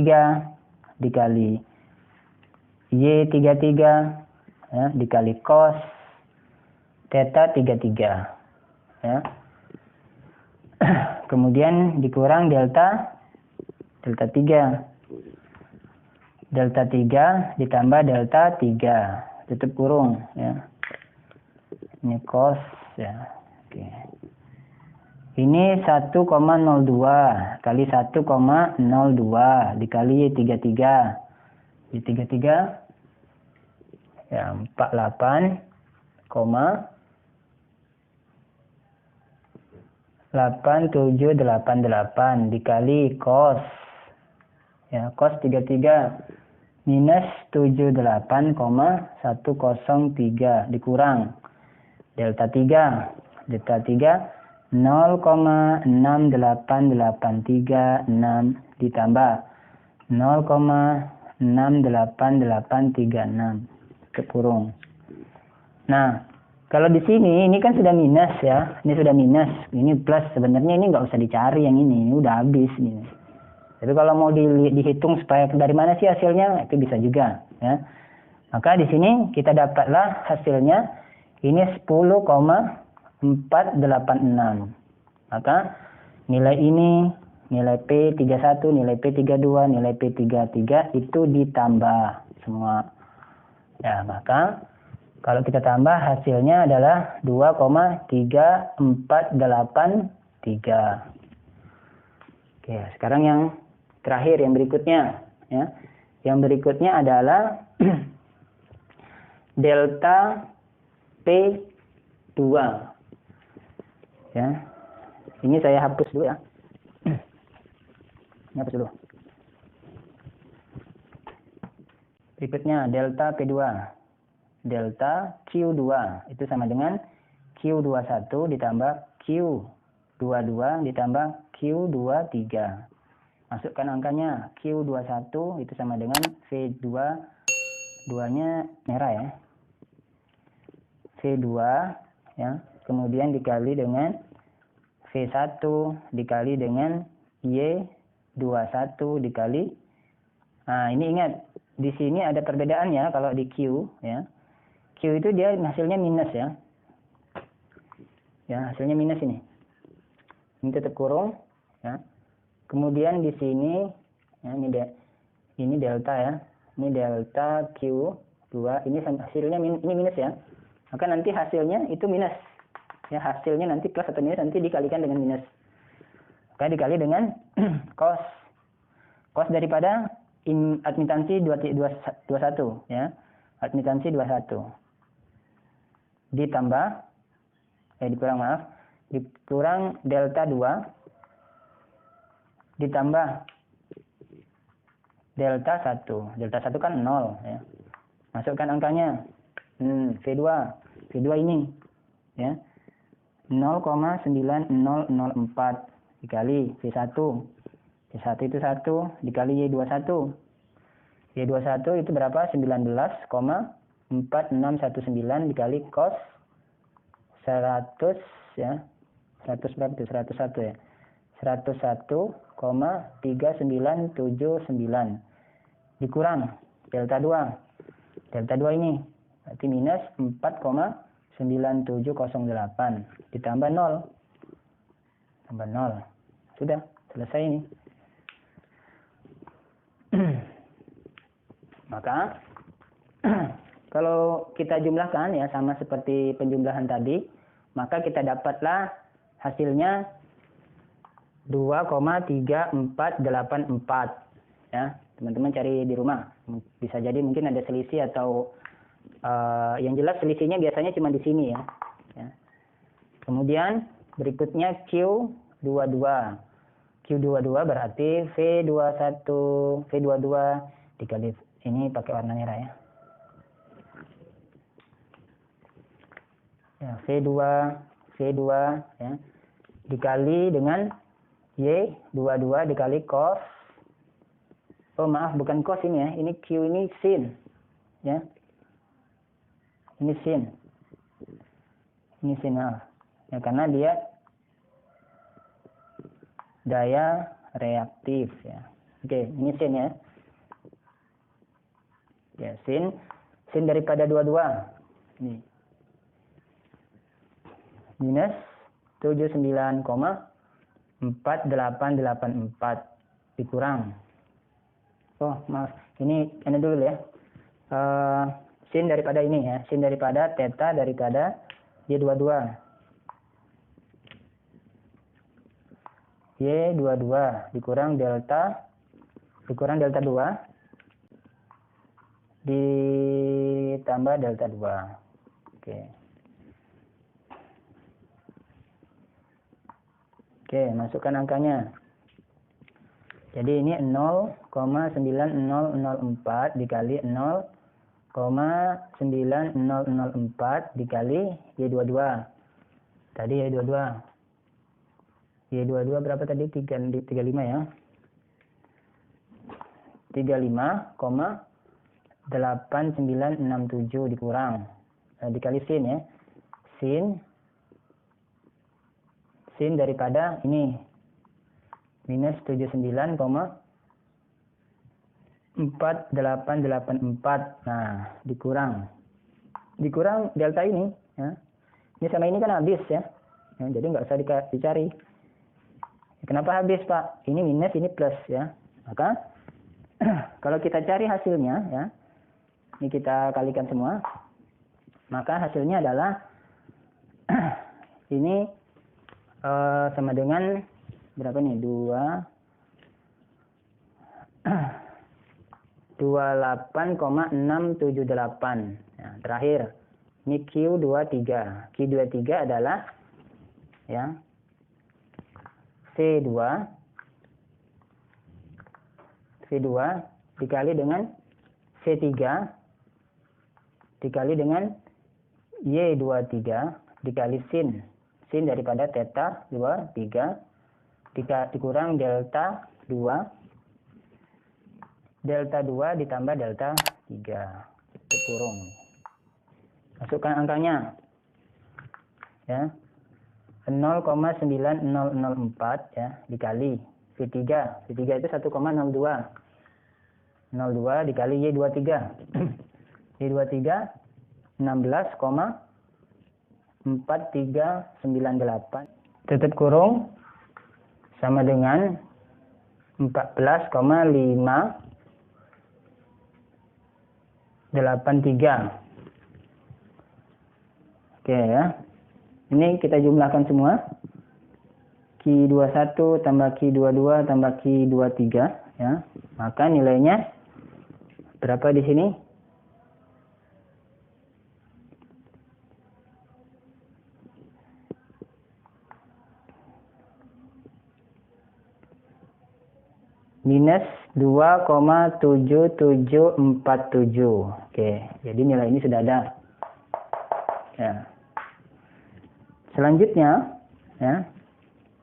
A: dikali Y33, ya, dikali cos theta 33, ya. Kemudian dikurang delta 3. Delta 3 ditambah delta 3 tutup kurung, ya. Ini cos, ya. Oke. Ini 1,02 kali 1,02 dikali Y33. Y33 ya 48,8788 dikali cos, ya, cos 33 minus 78,103 dikurang delta 3. 0,68836 ditambah 0,68836 kurung. Nah, kalau di sini ini kan sudah minus, ya. Ini sudah minus, ini plus. Sebenarnya ini nggak usah dicari yang ini udah habis ini. Tapi kalau mau dihitung supaya dari mana sih hasilnya, itu bisa juga, ya. Maka di sini kita dapatlah hasilnya ini 10,486. Maka nilai ini, nilai P31, nilai P32, nilai P33 itu ditambah semua. Ya, maka kalau kita tambah hasilnya adalah 2,3483. Oke, sekarang yang terakhir, yang berikutnya, ya. Yang berikutnya adalah delta P2. Ya. Ini saya hapus dulu, ya. Ini hapus dulu. Berikutnya delta P2. Delta Q2 itu sama dengan Q21 ditambah Q22 ditambah Q23. Masukkan angkanya. Q21 itu sama dengan V2, 2-nya merah, ya. V2 ya, kemudian dikali dengan V1 dikali dengan Y21 dikali, nah ini ingat di sini ada perbedaannya. Kalau di Q ya, Q itu dia hasilnya minus ya, hasilnya minus ini tutup kurung ya. Kemudian di sini ya, ini delta ya, ini delta Q2, ini hasilnya ini minus ya, maka nanti hasilnya itu minus ya, hasilnya nanti plus atau minus nanti dikalikan dengan minus, maka dikali dengan cos daripada admitansi 21 ya, admitansi 21 ditambah dikurang delta 2 ditambah delta 1. Delta 1 kan 0 ya. Masukkan angkanya. V2 ini ya. 0,9004 dikali V1. V1 itu 1 dikali Y21. Y21 itu berapa? 19,4619 dikali cos 100 ya. 100 berapa itu? 101 ya. 101,3979 dikurang delta 2. Delta 2 ini berarti minus 4,9708 ditambah 0. Tambah 0. Sudah selesai ini. Maka kalau kita jumlahkan ya sama seperti penjumlahan tadi, maka kita dapatlah hasilnya 2,3484 ya. Teman-teman cari di rumah. Bisa jadi mungkin ada selisih atau yang jelas selisihnya biasanya cuma di sini ya. Kemudian berikutnya Q22. Q22 berarti V22 dikali, ini pakai warna merah ya. V2 ya dikali dengan Y22 dikali cos, oh maaf bukan cos ini ya, ini Q ini sin ya, ini sin maaf ya, karena dia daya reaktif ya. Oke, ini sin ya, sin daripada 22 ini minus 79,4884 dikurang, oh maaf ini dulu ya, sin daripada ini ya, sin daripada theta daripada Y22 dikurang delta 2 ditambah delta 2. Oke, masukkan angkanya. Jadi ini 0,9004 dikali 0,9004 dikali Y22. Tadi Y22 berapa tadi? 35 ya. 35,8967 dikurang. Dikali sin ya. Sin daripada ini minus 79,4884. Nah, dikurang delta ini ya. Ini sama ini kan habis ya. Jadi nggak usah dicari. Kenapa habis, Pak? Ini minus, ini plus ya. Maka kalau kita cari hasilnya ya. Ini kita kalikan semua. Maka hasilnya adalah ini sama dengan berapa nih? 28,678. Nah, terakhir ini Q23. Q23 adalah ya V2 dikali dengan V3 dikali dengan Y23 dikali sin daripada theta 23 dikurang delta 2 ditambah delta 3 kurung. Masukkan angkanya. ya, 0,9004 ya dikali V3. V3 itu 1,02. 02 dikali Y23. Y23 16,4398. Tutup kurung sama dengan 14,583. Oke ya. Ini kita jumlahkan semua. Q21 tambah Q22 tambah Q23 ya. Maka nilainya berapa di sini? Minus 2,7747. Oke, jadi nilai ini sudah ada. Ya. Selanjutnya, ya,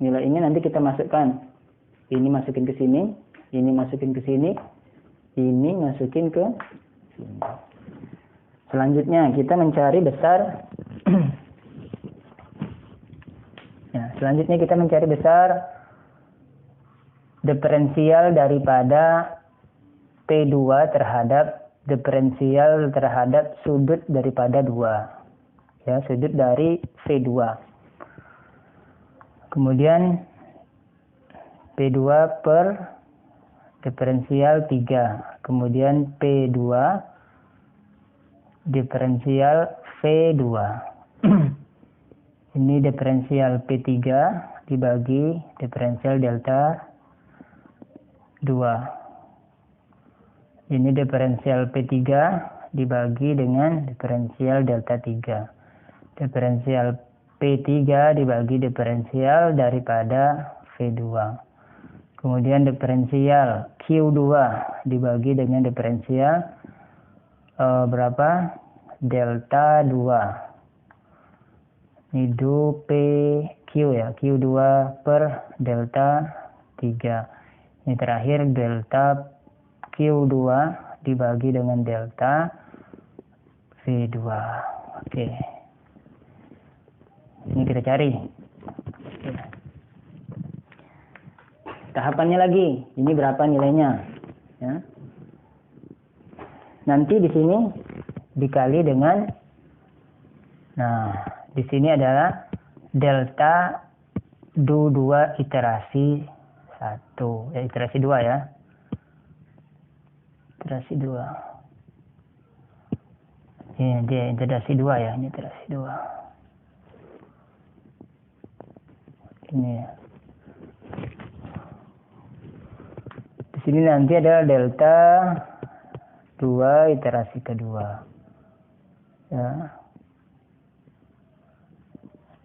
A: nilai ini nanti kita masukkan. Ini masukin ke sini, ini masukin ke sini, ini masukin ke sini. Selanjutnya kita mencari besar. Ya, selanjutnya kita mencari besar diferensial daripada P2 terhadap diferensial terhadap sudut daripada 2. Ya, sudut dari V2. Kemudian P2 per diferensial 3. Kemudian P2 diferensial V2. Ini diferensial P3 dibagi diferensial delta 2. Ini diferensial P3 dibagi dengan diferensial delta 3. Diferensial P3 dibagi diferensial daripada V2. Kemudian diferensial Q2 dibagi dengan diferensial berapa? Delta 2. Ini PQ ya, Q2 per delta 3. Ini terakhir delta Q2 dibagi dengan delta V2. Oke. Ini kita cari. Tahapannya lagi. Ini berapa nilainya? Ya. Nanti di sini dikali dengan, nah, di sini adalah delta du2 iterasi 1. Ya, iterasi 2 ya. Iterasi 2. Ini dia iterasi 2 ya. Ini iterasi 2. Ini ya. Di sini nanti adalah delta 2 iterasi kedua. Ya.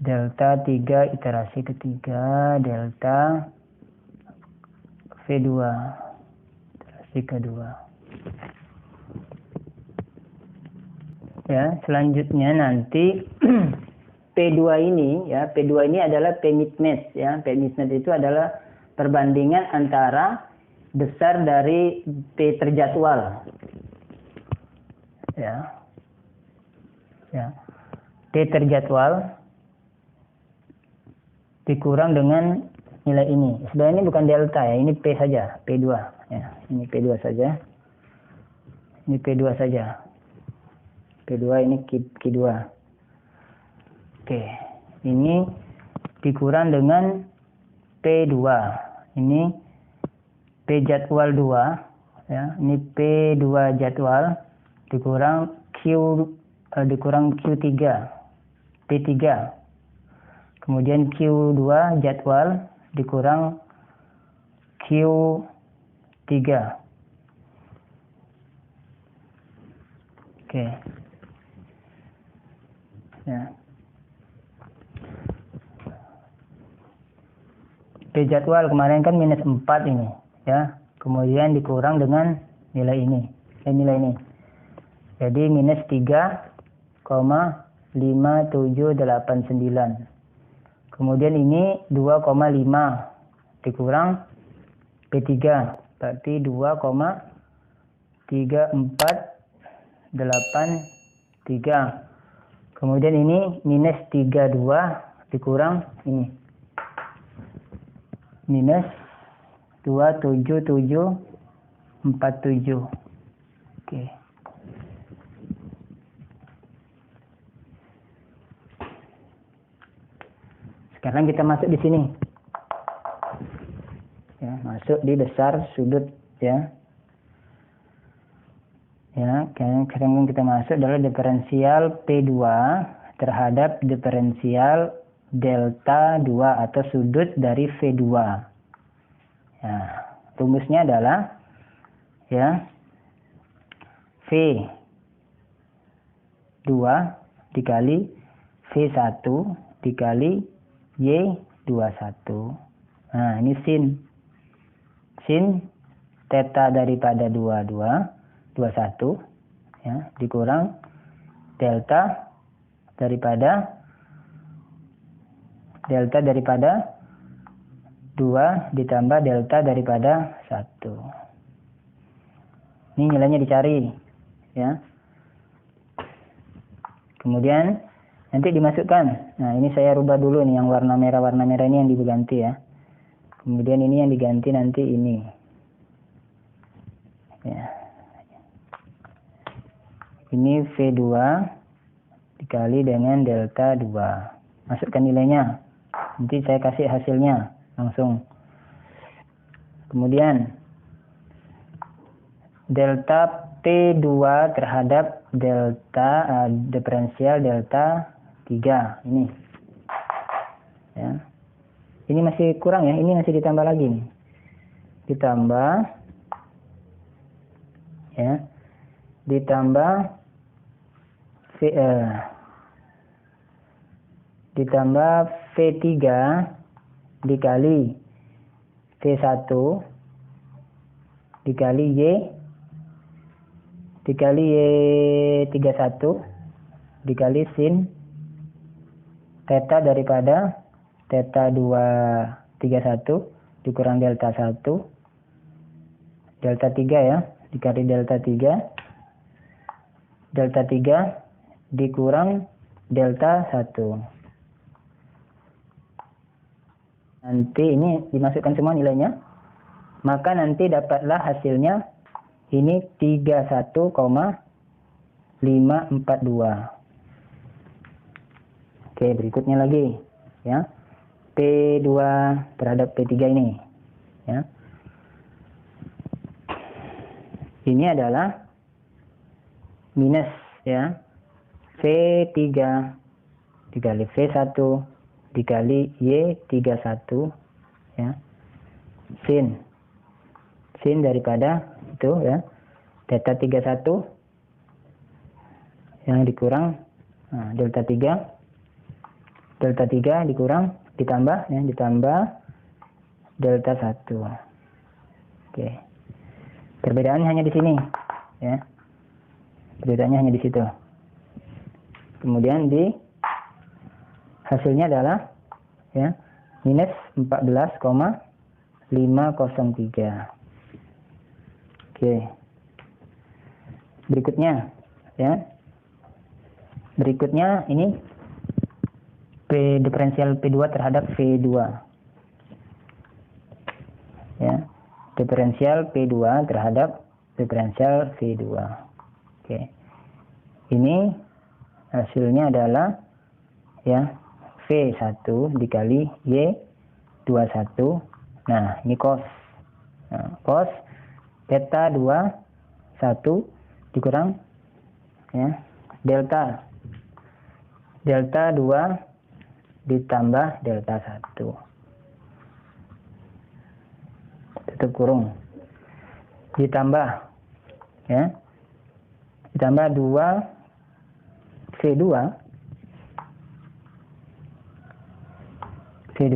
A: Delta 3 iterasi ketiga, delta V2 iterasi kedua. Ya, selanjutnya nanti P2 ini ya, P2 ini adalah P mismatch ya. P mismatch itu adalah perbandingan antara besar dari P terjadwal. Ya. Ya. P terjadwal dikurang dengan nilai ini. Sebenarnya ini bukan delta ya, ini P saja, P2 ya. Ini P2 saja. Ini P2 saja. P2 ini Q2. Oke, ini dikurang dengan P2. Ini P jadwal 2 ya. Ini P2 jadwal dikurang dikurang Q3. P3. Kemudian Q2 jadwal dikurang Q3. Oke. Ya. P jadwal kemarin kan minus 4 ini ya. Kemudian dikurang dengan nilai ini. Nilai ini. Jadi minus 3,5789. Kemudian ini 2,5 dikurang P3 berarti 2,3483. Kemudian ini minus 32 dikurang ini. Minus 27747. Oke. Sekarang kita masuk di sini. Ya, masuk di besar sudut ya. Ya, sekarang kita masuk adalah diferensial P2 terhadap diferensial delta 2 atau sudut dari V2. Ya, rumusnya adalah ya V2 dikali V1 dikali Y21. Nah, ini sin theta daripada 21 ya, dikurang delta daripada 2 ditambah delta daripada 1. Ini nilainya dicari ya. Kemudian nanti dimasukkan. Nah, ini saya rubah dulu nih yang warna merah ini yang diganti ya. Kemudian ini yang diganti nanti ini. Ya. Ini V2 dikali dengan delta 2. Masukkan nilainya. Nanti saya kasih hasilnya langsung. Kemudian delta P2 terhadap delta diferensial delta 3 ini. Ya. Ini masih kurang ya, ini masih ditambah lagi nih. Ditambah ya. Ditambah V3 dikali V1 dikali Y31 dikali sin theta daripada theta 231 dikurang delta 1 delta 3 ya, dikali delta 3 dikurang delta 1. Nanti ini dimasukkan semua nilainya, maka nanti dapatlah hasilnya ini 31,542. Oke, berikutnya lagi ya. P2 terhadap P3 ini ya. Ini adalah minus ya. V3 dikali V1 dikali Y31 ya. Sin daripada itu ya. Theta 31 yang dikurang delta 3 dikurang ditambah delta 1. Oke. Perbedaannya hanya di sini ya. Perbedaannya hanya di situ. Kemudian di hasilnya adalah ya minus 14,503. Oke. Berikutnya ya. Berikutnya ini P diferensial P2 terhadap V2. Ya. Diferensial P2 terhadap diferensial V2. Oke. Ini hasilnya adalah ya V1 dikali Y21. Nah, ini cos. Nah, cos theta 21 dikurang ya delta 2 ditambah delta 1 tutup kurung ditambah 2 V2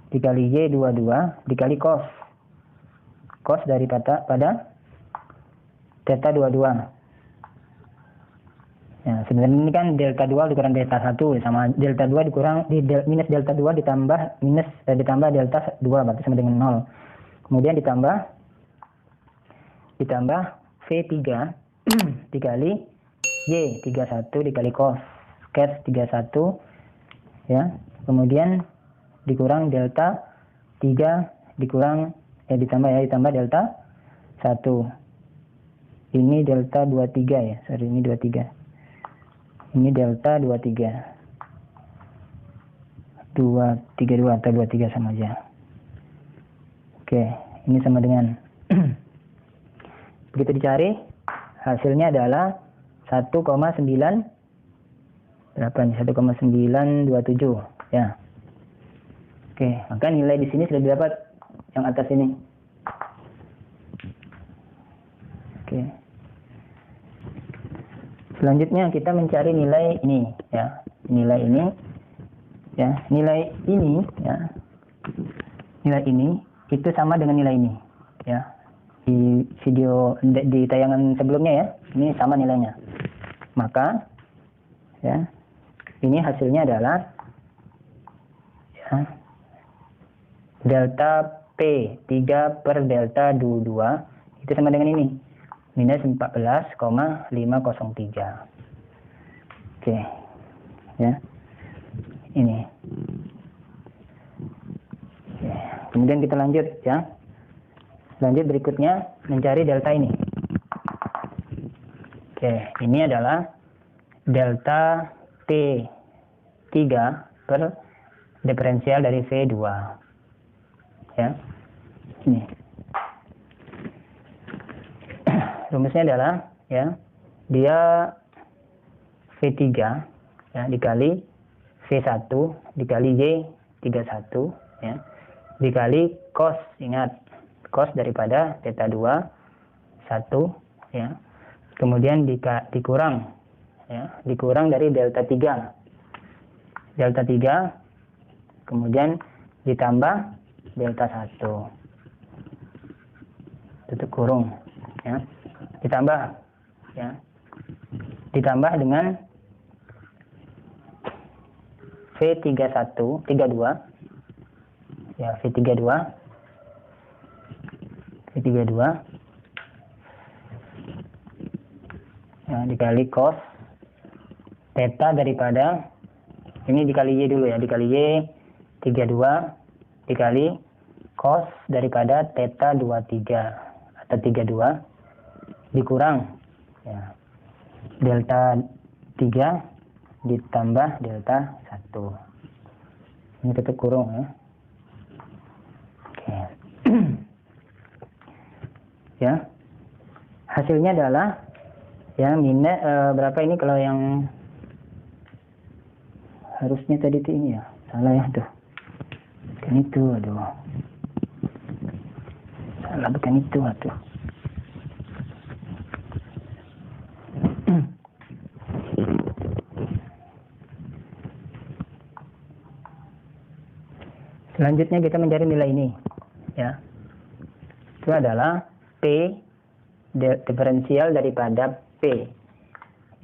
A: dikali Y22 dikali cos daripada theta 22. Ya, sebenarnya ini kan delta 2 dikurang delta 1 sama delta 2 dikurang minus delta 2 ditambah ditambah delta 2 berarti sama dengan 0. Kemudian ditambah V3 dikali Y31 dikali cos. cash 31 ya, kemudian dikurang delta 3 ditambah delta 1. Ini delta 23 ya, sorry ini 23. Ini delta 23. 232 atau 23 sama aja. Oke, ini sama dengan begitu dicari hasilnya adalah 1,9 berapa nih? 1,927 ya. Oke, maka nilai di sini sudah didapat yang atas ini. Oke. Selanjutnya kita mencari nilai ini ya. Nilai ini ya, nilai ini ya. Nilai ini itu sama dengan nilai ini ya. Di video di tayangan sebelumnya ya, ini sama nilainya. Maka ya, ini hasilnya adalah ya, delta P3 per delta 22 itu sama dengan ini, minus 14,503. Oke ya, ini. Oke. Kemudian kita lanjut ya. Lanjut berikutnya mencari delta ini. Oke, ini adalah delta T3 per diferensial dari V2 ya. Ini rumusnya adalah ya, dia V3 ya dikali V1 dikali Y31 ya, dikali cos, ingat cos daripada theta 2 1 ya, kemudian dikurang ya, dikurang dari delta 3 kemudian ditambah delta 1 tutup kurung ya, ditambah dengan V32 ya, V32 ya, dikali cos theta daripada ini dikali Y dulu ya, dikali Y32 dikali cos daripada theta 23 atau 32 dikurang ya, delta 3 ditambah delta 1. Ini tutup kurung ya. Oke. Ya. Hasilnya adalah ya minus berapa ini kalau yang harusnya tadi itu ini ya. Salah ya tuh. Bukan itu, aduh. Salah, bukan itu, aduh. Selanjutnya kita mencari nilai ini ya. Itu adalah P diferensial daripada P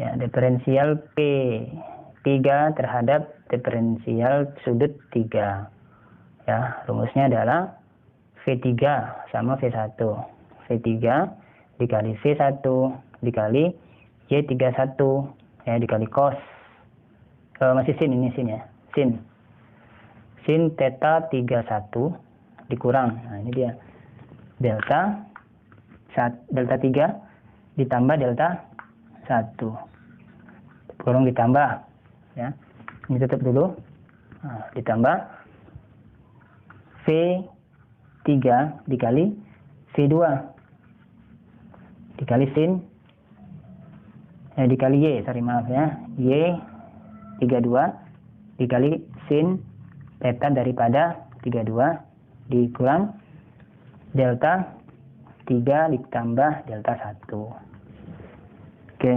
A: ya, diferensial P3 terhadap diferensial sudut 3 ya. Rumusnya adalah V3 sama V1, V3 dikali V1 dikali Y31 ya, dikali cos masih sin, ini sin ya, sin theta 31 dikurang, nah ini dia delta 3 ditambah delta 1 kurang ditambah ya, ini tutup dulu, nah, ditambah V3 dikali V2 dikali sin dikali Y, sorry maaf ya, Y32 dikali sin theta daripada 32 dikurang delta 3 ditambah delta 1. Oke,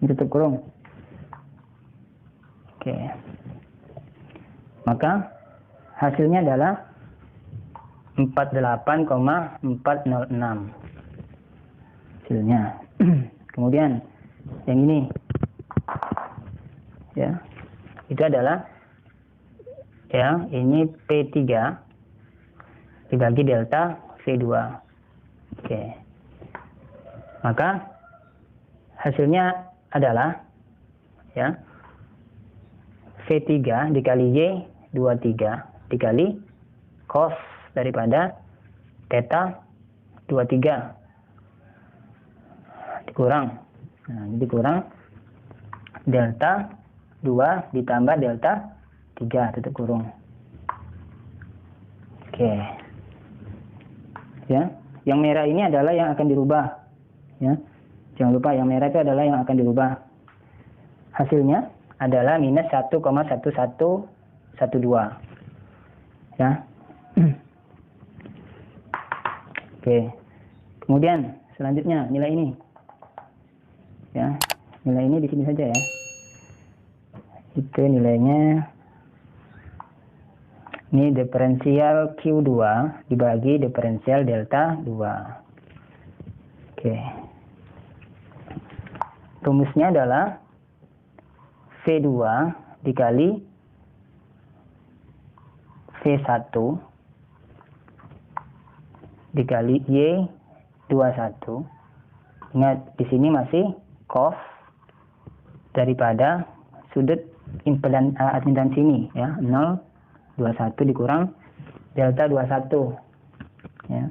A: ini tutup kurung. Oke, maka hasilnya adalah 48,406 hasilnya. Kemudian yang ini ya, itu adalah ya, ini P3 dibagi delta V2. Oke. Maka hasilnya adalah ya, V3 dikali Y 23 dikali cos daripada theta 23 dikurang. Nah, dikurang delta 2 ditambah delta 3 tutup kurung. Oke. Ya, yang merah ini adalah yang akan dirubah. Ya. Jangan lupa yang merah itu adalah yang akan dirubah. Hasilnya adalah minus 1,1112. Ya. Oke. Kemudian selanjutnya nilai ini. Ya, nilai ini di sini saja ya. Itu nilainya. Ini diferensial Q2 dibagi diferensial delta 2. Oke. Rumusnya adalah V2 dikali V1 dikali Y21. Ingat di sini masih cos daripada sudut admittance ini ya, 0,21 dikurang delta 21 ya.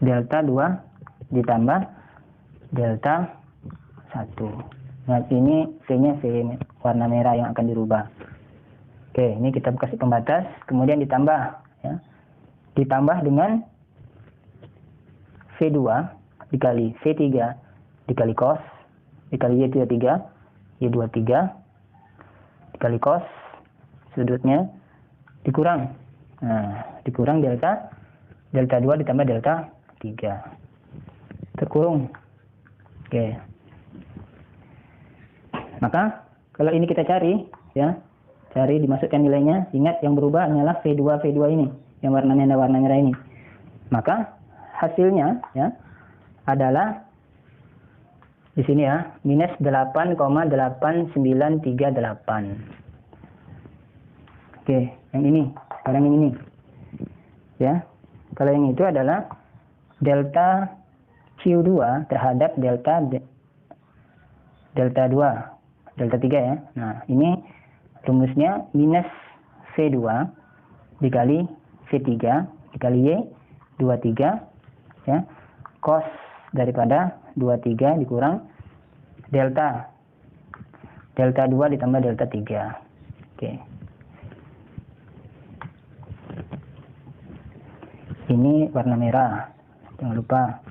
A: Delta 2 ditambah delta 1. Nah, ini V-nya V warna merah yang akan dirubah. Oke, ini kita kasih pembatas, kemudian ditambah ya. Ditambah dengan V2 dikali V3 dikali cos dikali Y23 Y23 dikali cos sudutnya dikurang. Nah, dikurang delta 2 ditambah delta 3 terkurung. Oke. Maka kalau ini kita cari ya, cari dimasukkan nilainya. Ingat yang berubah hanyalah V2 ini yang warna merah ini. Maka hasilnya ya adalah di sini ya, minus 8,8938. Oke, yang ini, sekarang yang ini. Ya. Kalau yang itu adalah delta Q2 terhadap delta 2, delta 3 ya. Nah, ini rumusnya minus V2 dikali V3 dikali Y23 ya, cos daripada 23 dikurang delta 2 ditambah delta 3. Oke. Ini warna merah, jangan lupa.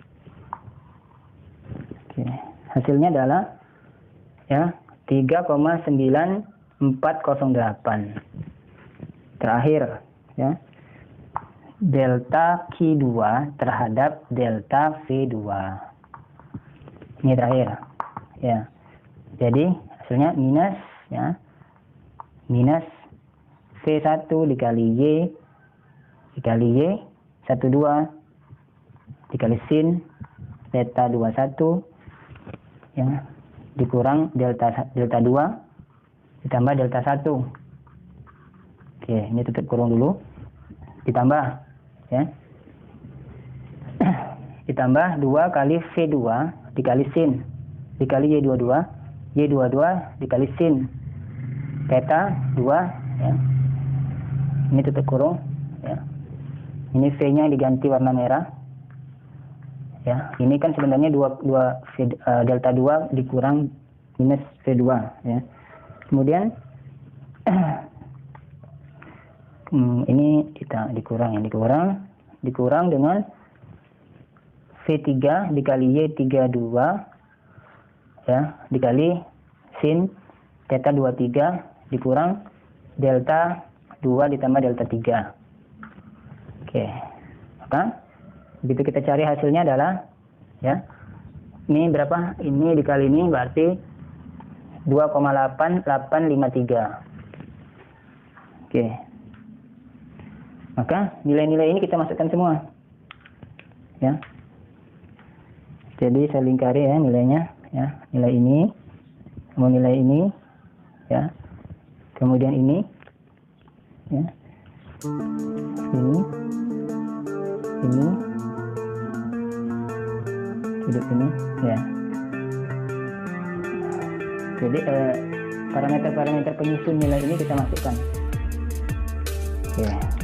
A: Oke. Hasilnya adalah ya 3,9408. Terakhir ya, delta Q2 terhadap delta V2. Ini terakhir ya. Jadi hasilnya minus ya, minus V1 dikali Y 12 dikali sin theta 21 ya, dikurang delta 2 ditambah delta 1. Oke, ini tutup kurung dulu. Ditambah ya. Ditambah 2 kali V2 dikali sin dikali Y22 dikali sin theta 2 ya. Ini tutup kurung ya. Ini V-nya diganti warna merah. Ya, ini kan sebenarnya delta 2 dikurang minus V2 ya. Kemudian ini kita dikurang dengan V3 dikali Y32 ya, dikali sin theta 23 dikurang delta 2 ditambah delta 3. Oke. Maka begitu kita cari hasilnya adalah ya, ini berapa? Ini dikali ini berarti 2,8853. Oke. Maka nilai-nilai ini kita masukkan semua. Ya. Jadi saya lingkari ya nilainya ya. Nilai ini, kemudian nilai ini ya. Kemudian ini ya. Ini hidup ini ya. Jadi parameter-parameter penyusun nilai ini kita masukkan. Oke.